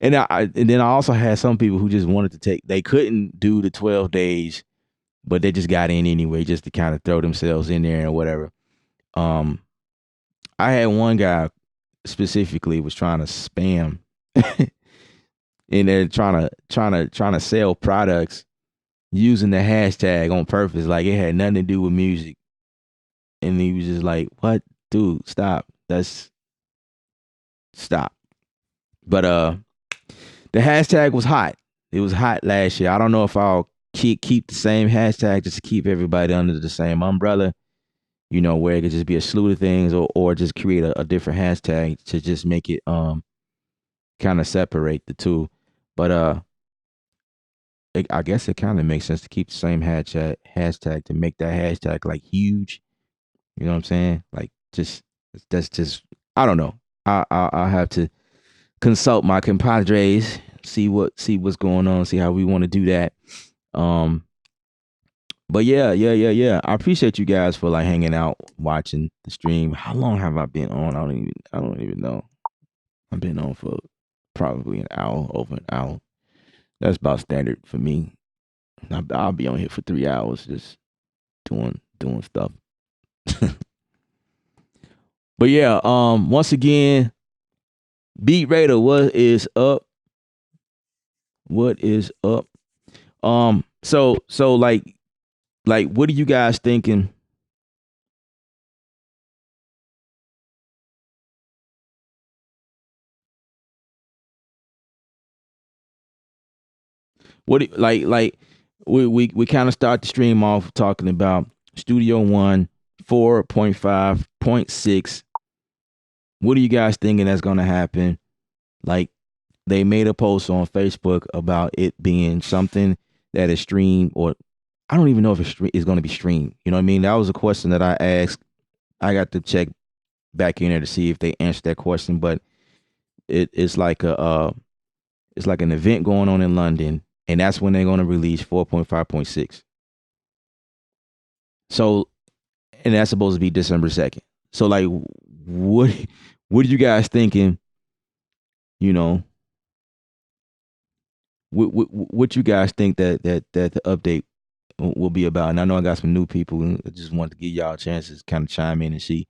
And then I also had some people who just wanted to they couldn't do the 12 days, but they just got in anyway just to kind of throw themselves in there and whatever. um I had one guy specifically was trying to spam and they're trying to sell products using the hashtag on purpose, like it had nothing to do with music. And he was just like, "What, dude? Stop! That's stop." But the hashtag was hot. It was hot last year. I don't know if I'll keep the same hashtag just to keep everybody under the same umbrella. Where it could just be a slew of things, or just create a different hashtag to just make it kind of separate the two. But I guess it kind of makes sense to keep the same hashtag to make that hashtag like huge. You know what I'm saying? Like just that's just I don't know. I'll have to consult my compadres, see what's going on, see how we want to do that. Um, but yeah. I appreciate you guys for like hanging out, watching the stream. How long have I been on? I don't even know. I've been on for probably an hour, over an hour. That's about standard for me. I'll be on here for 3 hours just doing stuff. But yeah, once again, Beat Raider, what is up? What is up? So like what are you guys thinking? Like we kind of start the stream off talking about Studio One 4.5.6. What are you guys thinking that's gonna happen? Like they made a post on Facebook about it being something that is streamed, or I don't even know if it's going to be streamed. You know what I mean? That was a question that I asked. I got to check back in there to see if they answered that question, but it's like it's like an event going on in London, and that's when they're going to release 4.5.6. So, and that's supposed to be December 2nd. So, like, what are you guys thinking? You know, what you guys think that the update will be about? And I know I got some new people, and I just wanted to give y'all a chance to kind of chime in and see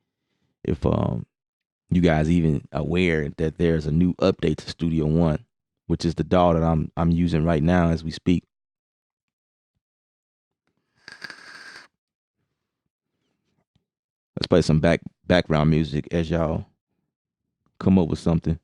if you guys even aware that there's a new update to Studio One, which is the DAW that I'm using right now as we speak. Let's play some background music as y'all come up with something.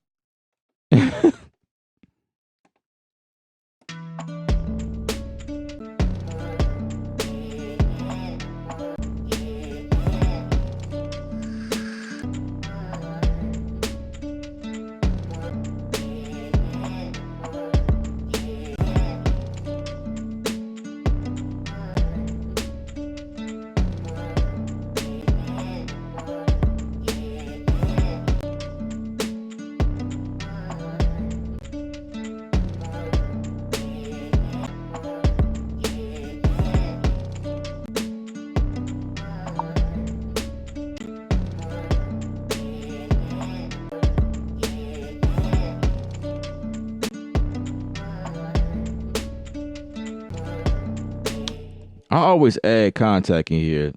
I always add contact in here.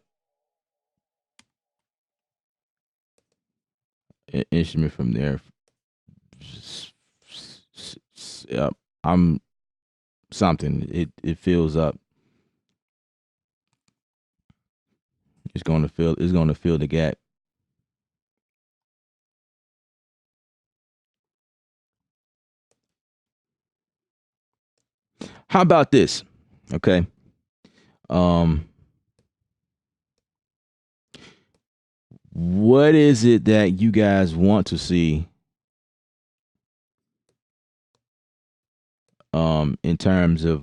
Instrument from there. Yep. I'm something. It fills up. It's gonna fill the gap. How about this? Okay. Um what is it that you guys want to see in terms of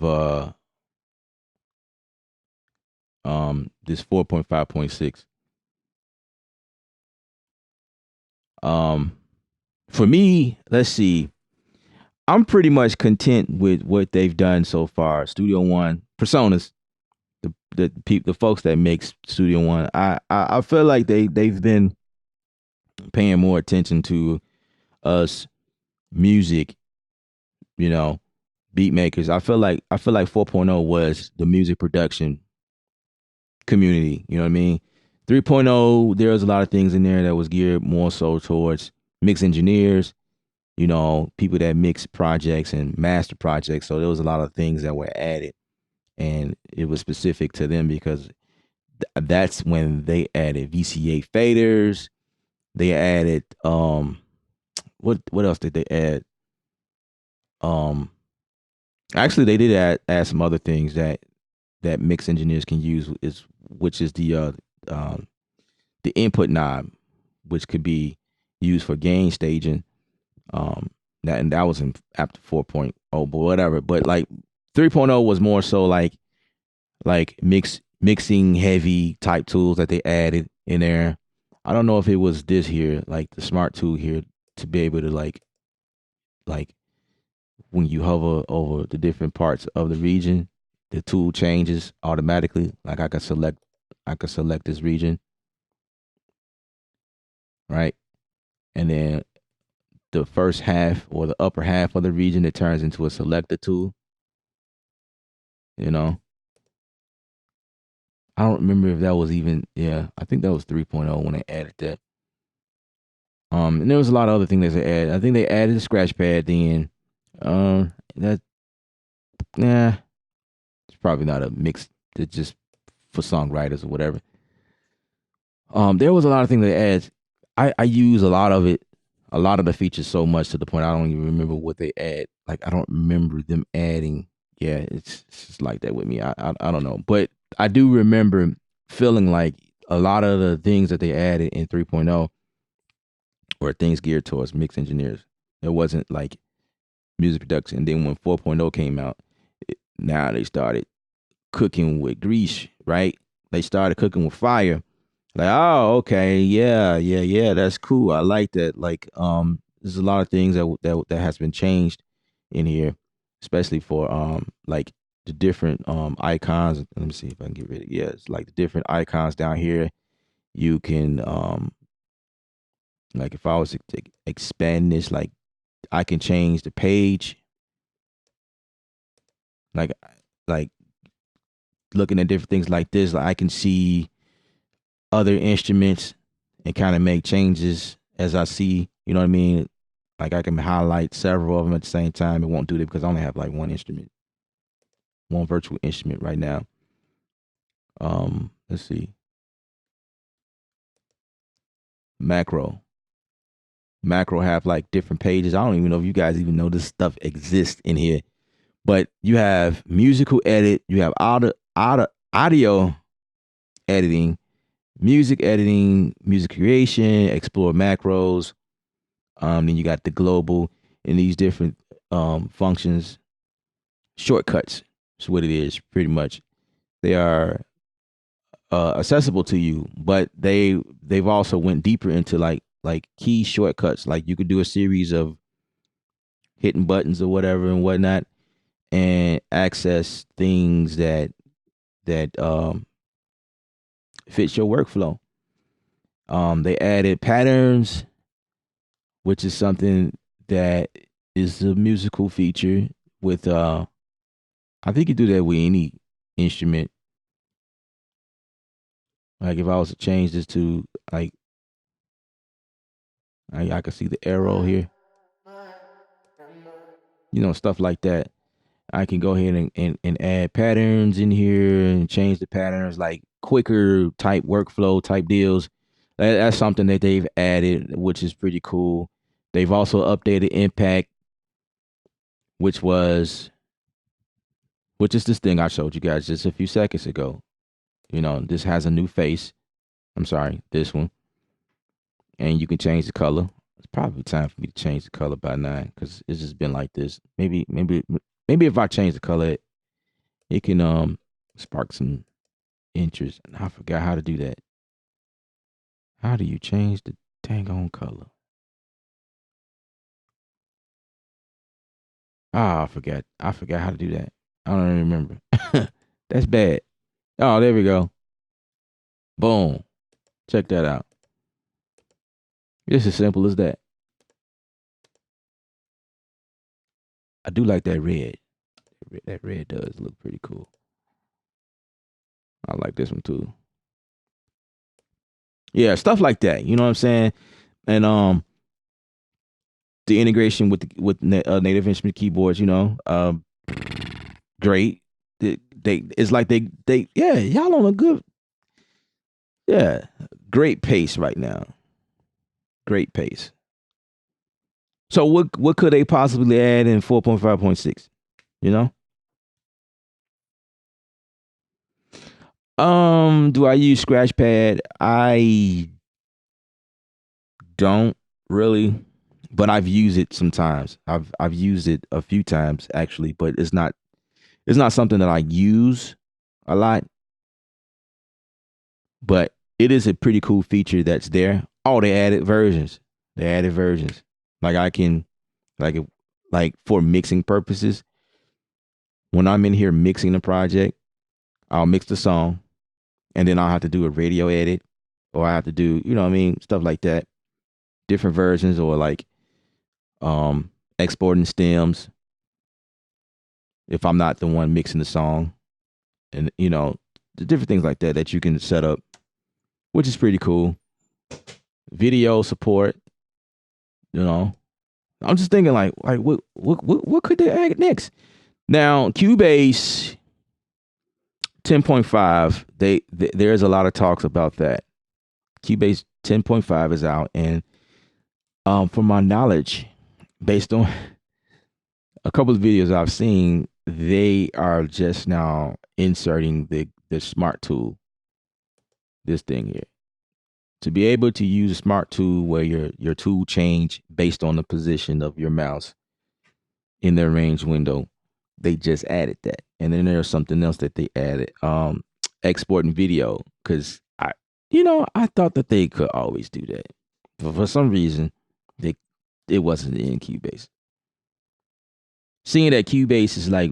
this 4.5.6? Um for me, let's see. I'm pretty much content with what they've done so far. Studio One, Personas, the folks that makes Studio One. I feel like they've been paying more attention to us music, you know, beat makers. I feel like 4.0 was the music production community, you know what I mean? 3.0, there was a lot of things in there that was geared more so towards mix engineers, people that mix projects and master projects. So there was a lot of things that were added, and it was specific to them because that's when they added VCA faders. They added what else did they add? Um Actually they did add some other things that mix engineers can use, is which is um the input knob, which could be used for gain staging. That was in after 4.0, but whatever. But like 3.0 was more so like mixing heavy type tools that they added in there. I don't know if it was this here, like the smart tool here, to be able to like when you hover over the different parts of the region, the tool changes automatically. Like I could select this region, right? And then the first half or the upper half of the region, it turns into a selector tool, you know. I don't remember if that was even, yeah, I think that was 3.0 when they added that. And there was a lot of other things they added. I think they added a scratch pad then. That nah, it's probably not a mix. It's just for songwriters or whatever. There was a lot of things they added. I use a lot of it, a lot of the features so much to the point I don't even remember what they add. Like I don't remember them adding. Yeah, it's just like that with me. I don't know, but I do remember feeling like a lot of the things that they added in 3.0 were things geared towards mix engineers. It wasn't like music production. And then when 4.0 came out, now they started cooking with grease, right? They started cooking with fire. Like, oh, okay, yeah, yeah, yeah, that's cool. I like that. Like, there's a lot of things that has been changed in here, especially for like the different icons. Let me see if I can get rid of. Yeah, it's like the different icons down here. You can like if I was to expand this, like I can change the page, like like looking at different things like this. Like I can see other instruments and kind of make changes as I see, you know what I mean? Like I can highlight several of them at the same time. It won't do that because I only have like one instrument, one virtual instrument right now. Let's see. Macro. Macro have like different pages. I don't even know if you guys even know this stuff exists in here. But you have musical edit, you have audio editing, music editing, music creation, explore macros. Then you got the global and these different functions, shortcuts. Is what it is, pretty much. They are accessible to you, but they've also went deeper into like key shortcuts. Like you could do a series of hitting buttons or whatever and whatnot, and access things that fits your workflow. They added patterns, which is something that is a musical feature with I think you do that with any instrument. Like if I was to change this to like I could see the arrow here, stuff like that. I can go ahead and add patterns in here and change the patterns like quicker type workflow type deals. That's something that they've added, which is pretty cool. They've also updated Impact, which was which is this thing I showed you guys just a few seconds ago. This has a new face. I'm sorry, this one. And you can change the color. It's probably time for me to change the color by now because it's just been like this. Maybe if I change the color, it can spark some interest. And I forgot how to do that. How do you change the dang on color? Ah, I forgot. I forgot how to do that. I don't even remember. That's bad. Oh, there we go. Boom. Check that out. It's as simple as that. I do like that red. That red does look pretty cool. I like this one too. Yeah, stuff like that. You know what I'm saying? And the integration with native instrument keyboards. Great. They it's like they yeah, y'all on a good, yeah, great pace right now. Great pace. So what could they possibly add in 4.5.6? You know? Do I use Scratchpad? I don't really, but I've used it sometimes. I've used it a few times actually, but it's not something that I use a lot, but it is a pretty cool feature that's there. Oh, they added versions. They added versions. Like I can like for mixing purposes, when I'm in here mixing the project, I'll mix the song and then I'll have to do a radio edit or I have to do, what I mean, stuff like that. Different versions or like exporting stems if I'm not the one mixing the song and the different things like that that you can set up, which is pretty cool. Video support, you know. I'm just thinking like what could they add next? Now, Cubase 10.5, there's a lot of talks about that. Cubase 10.5 is out and from my knowledge, based on a couple of videos I've seen, they are just now inserting the smart tool, this thing here. To be able to use a smart tool where your tool change based on the position of your mouse in their range window, they just added that. And then there's something else that they added, exporting video, because I thought that they could always do that, but for some reason, they it wasn't in Cubase. Seeing that Cubase is like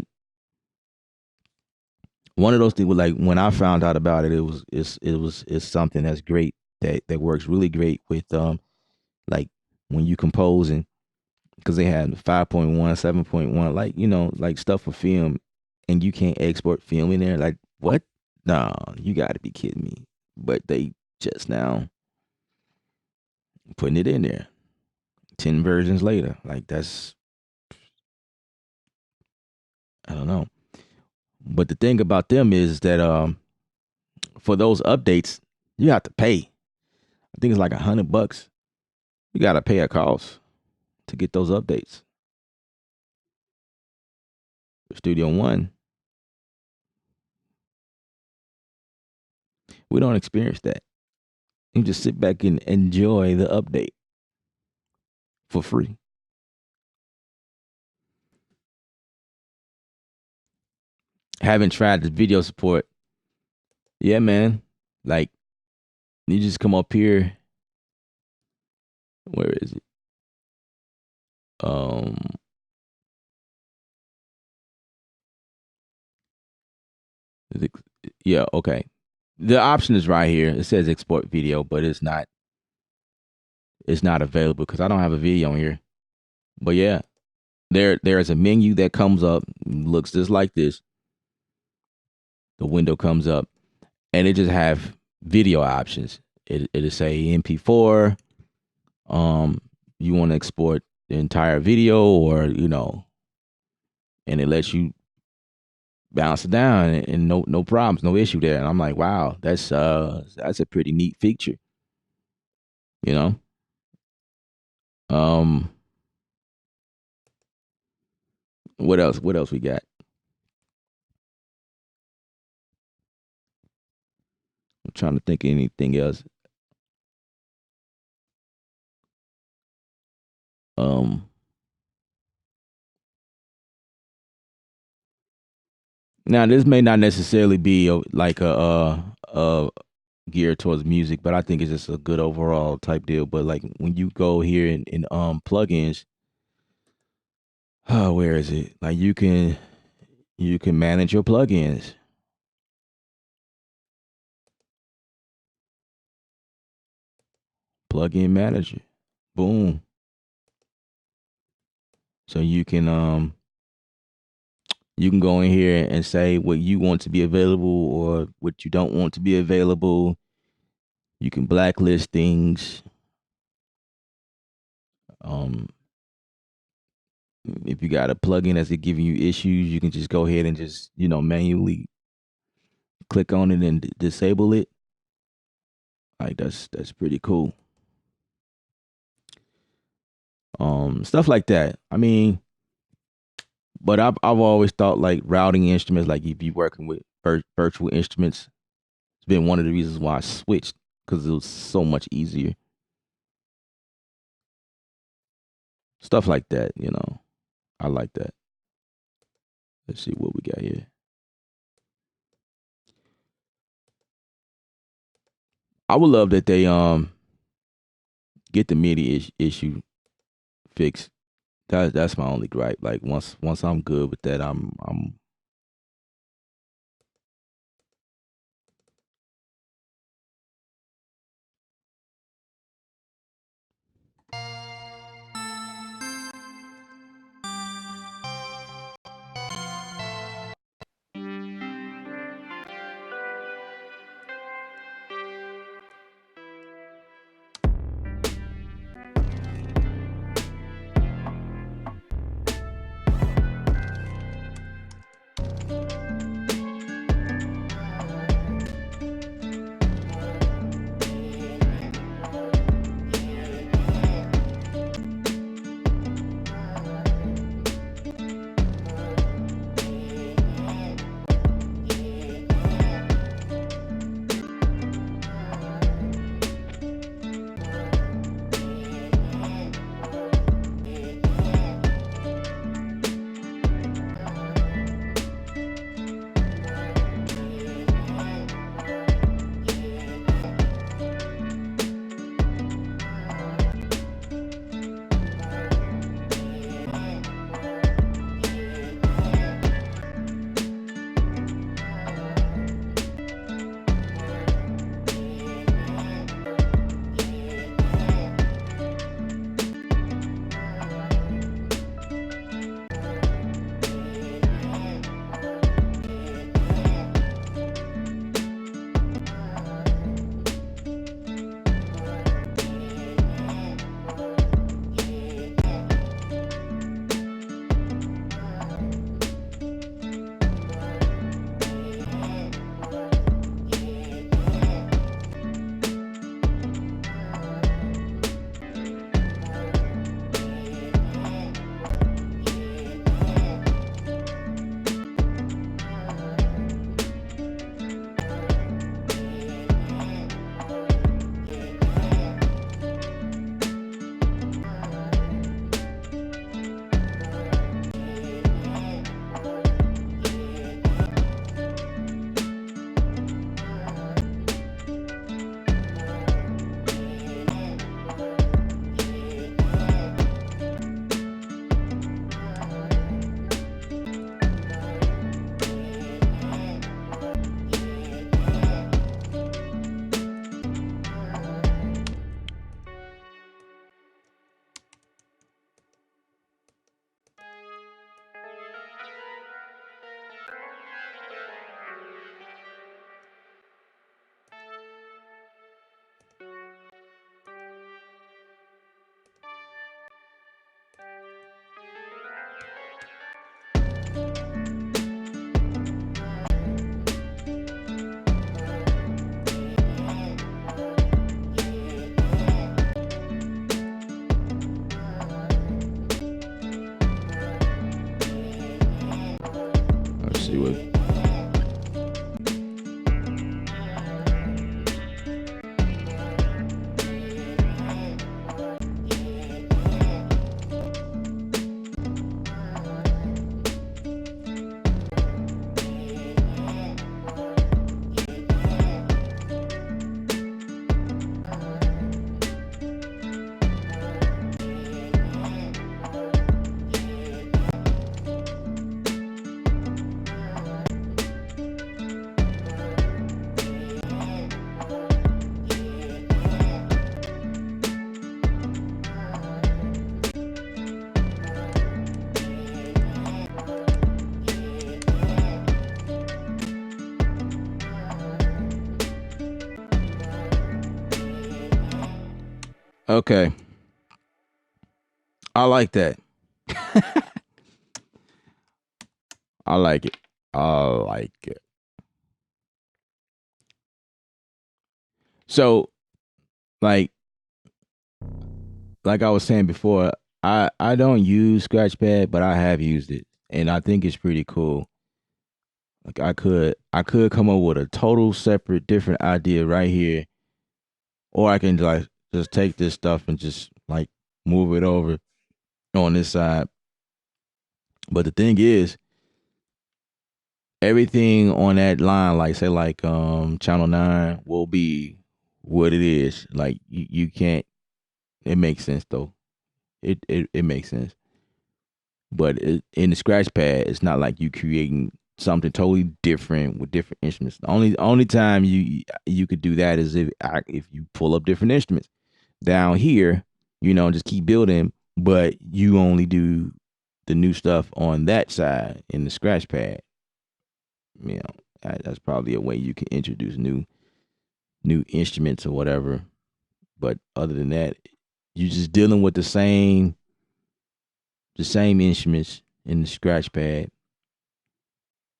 one of those things. Like when I found out about it, it's something that's great that works really great with like when you composing because they had 5.1, 7.1, like like stuff for film, and you can't export film in there. Like what? No, you got to be kidding me. But they just now putting it in there. 10 versions later, like that's, I don't know. But the thing about them is that for those updates, you have to pay. I think it's like $100. You got to pay a cost to get those updates. Studio One, we don't experience that. You just sit back and enjoy the update for free. Haven't tried the video support. Yeah, man. Like you just come up here. Where is it? Um, is it, yeah, okay. The option is right here. It says export video, but it's not. It's not available because I don't have a video on here. But yeah, there's a menu that comes up, looks just like this. The window comes up, and it just have video options. It'll say MP4. Um, you want to export the entire video, or and it lets you bounce it down, and no problems, no issue there. And I'm like, wow, that's a pretty neat feature, you know. Um, what else? What else we got? I'm trying to think of anything else. Um, Now this may not necessarily be like a geared towards music, but I think it's just a good overall type deal. But like when you go here in plugins, oh, where is it? Like you can manage your plugins, plugin manager, boom. So you can go in here and say what you want to be available or what you don't want to be available. You can blacklist things. Um, if you got a plugin that's giving you issues, you can just go ahead and just manually click on it and disable it. Like that's pretty cool. Stuff like that. I mean, but I've always thought like routing instruments, like if you working with virtual instruments, it's been one of the reasons why I switched because it was so much easier. Stuff like that, I like that. Let's see what we got here. I would love that they get the MIDI issue fixed. That's my only gripe. Like once I'm good with that, I'm Okay. I like that. I like it. I like it. So, like I was saying before, I don't use Scratchpad, but I have used it, and I think it's pretty cool. Like I could come up with a total separate different idea right here, or I can like just take this stuff and just like move it over on this side. But the thing is, everything on that line, like say like channel 9 will be what it is. Like you can't, it makes sense though. It makes sense. But in the scratch pad, it's not like you creating something totally different with different instruments. The only time you could do that is if you pull up different instruments. Down here, just keep building, but you only do the new stuff on that side in the scratch pad. You know, that's probably a way you can introduce new instruments or whatever. But other than that, you're just dealing with the same instruments in the scratch pad,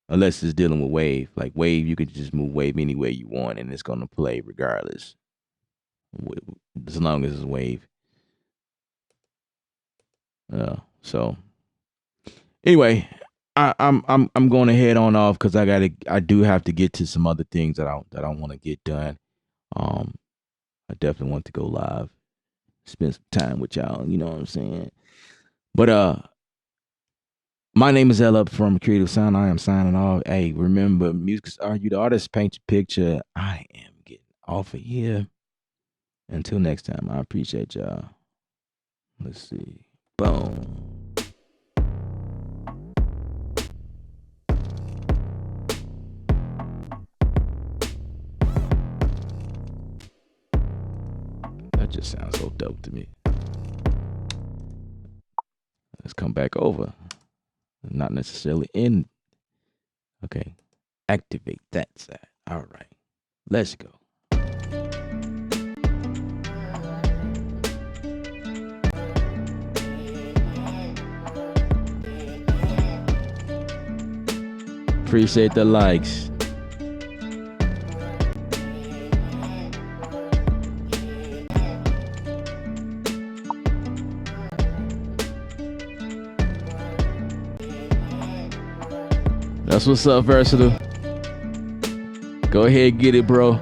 unless it's dealing with wave. Like wave, you could just move wave any way you want, and it's gonna play regardless, as long as it's wave. So anyway, I'm going to head on off because I do have to get to some other things that I want to get done. Um, I definitely want to go live, spend some time with y'all. You know what I'm saying? But my name is Ella from Creative Sound. I am signing off. Hey, remember, music is art. You the artist. Paint your picture. I am getting off of here. Until next time, I appreciate y'all. Let's see. Boom. That just sounds so dope to me. Let's come back over. Not necessarily in. Okay. Activate that side. All right. Let's go. Appreciate the likes. That's what's up, Versatile. Go ahead, get it, bro.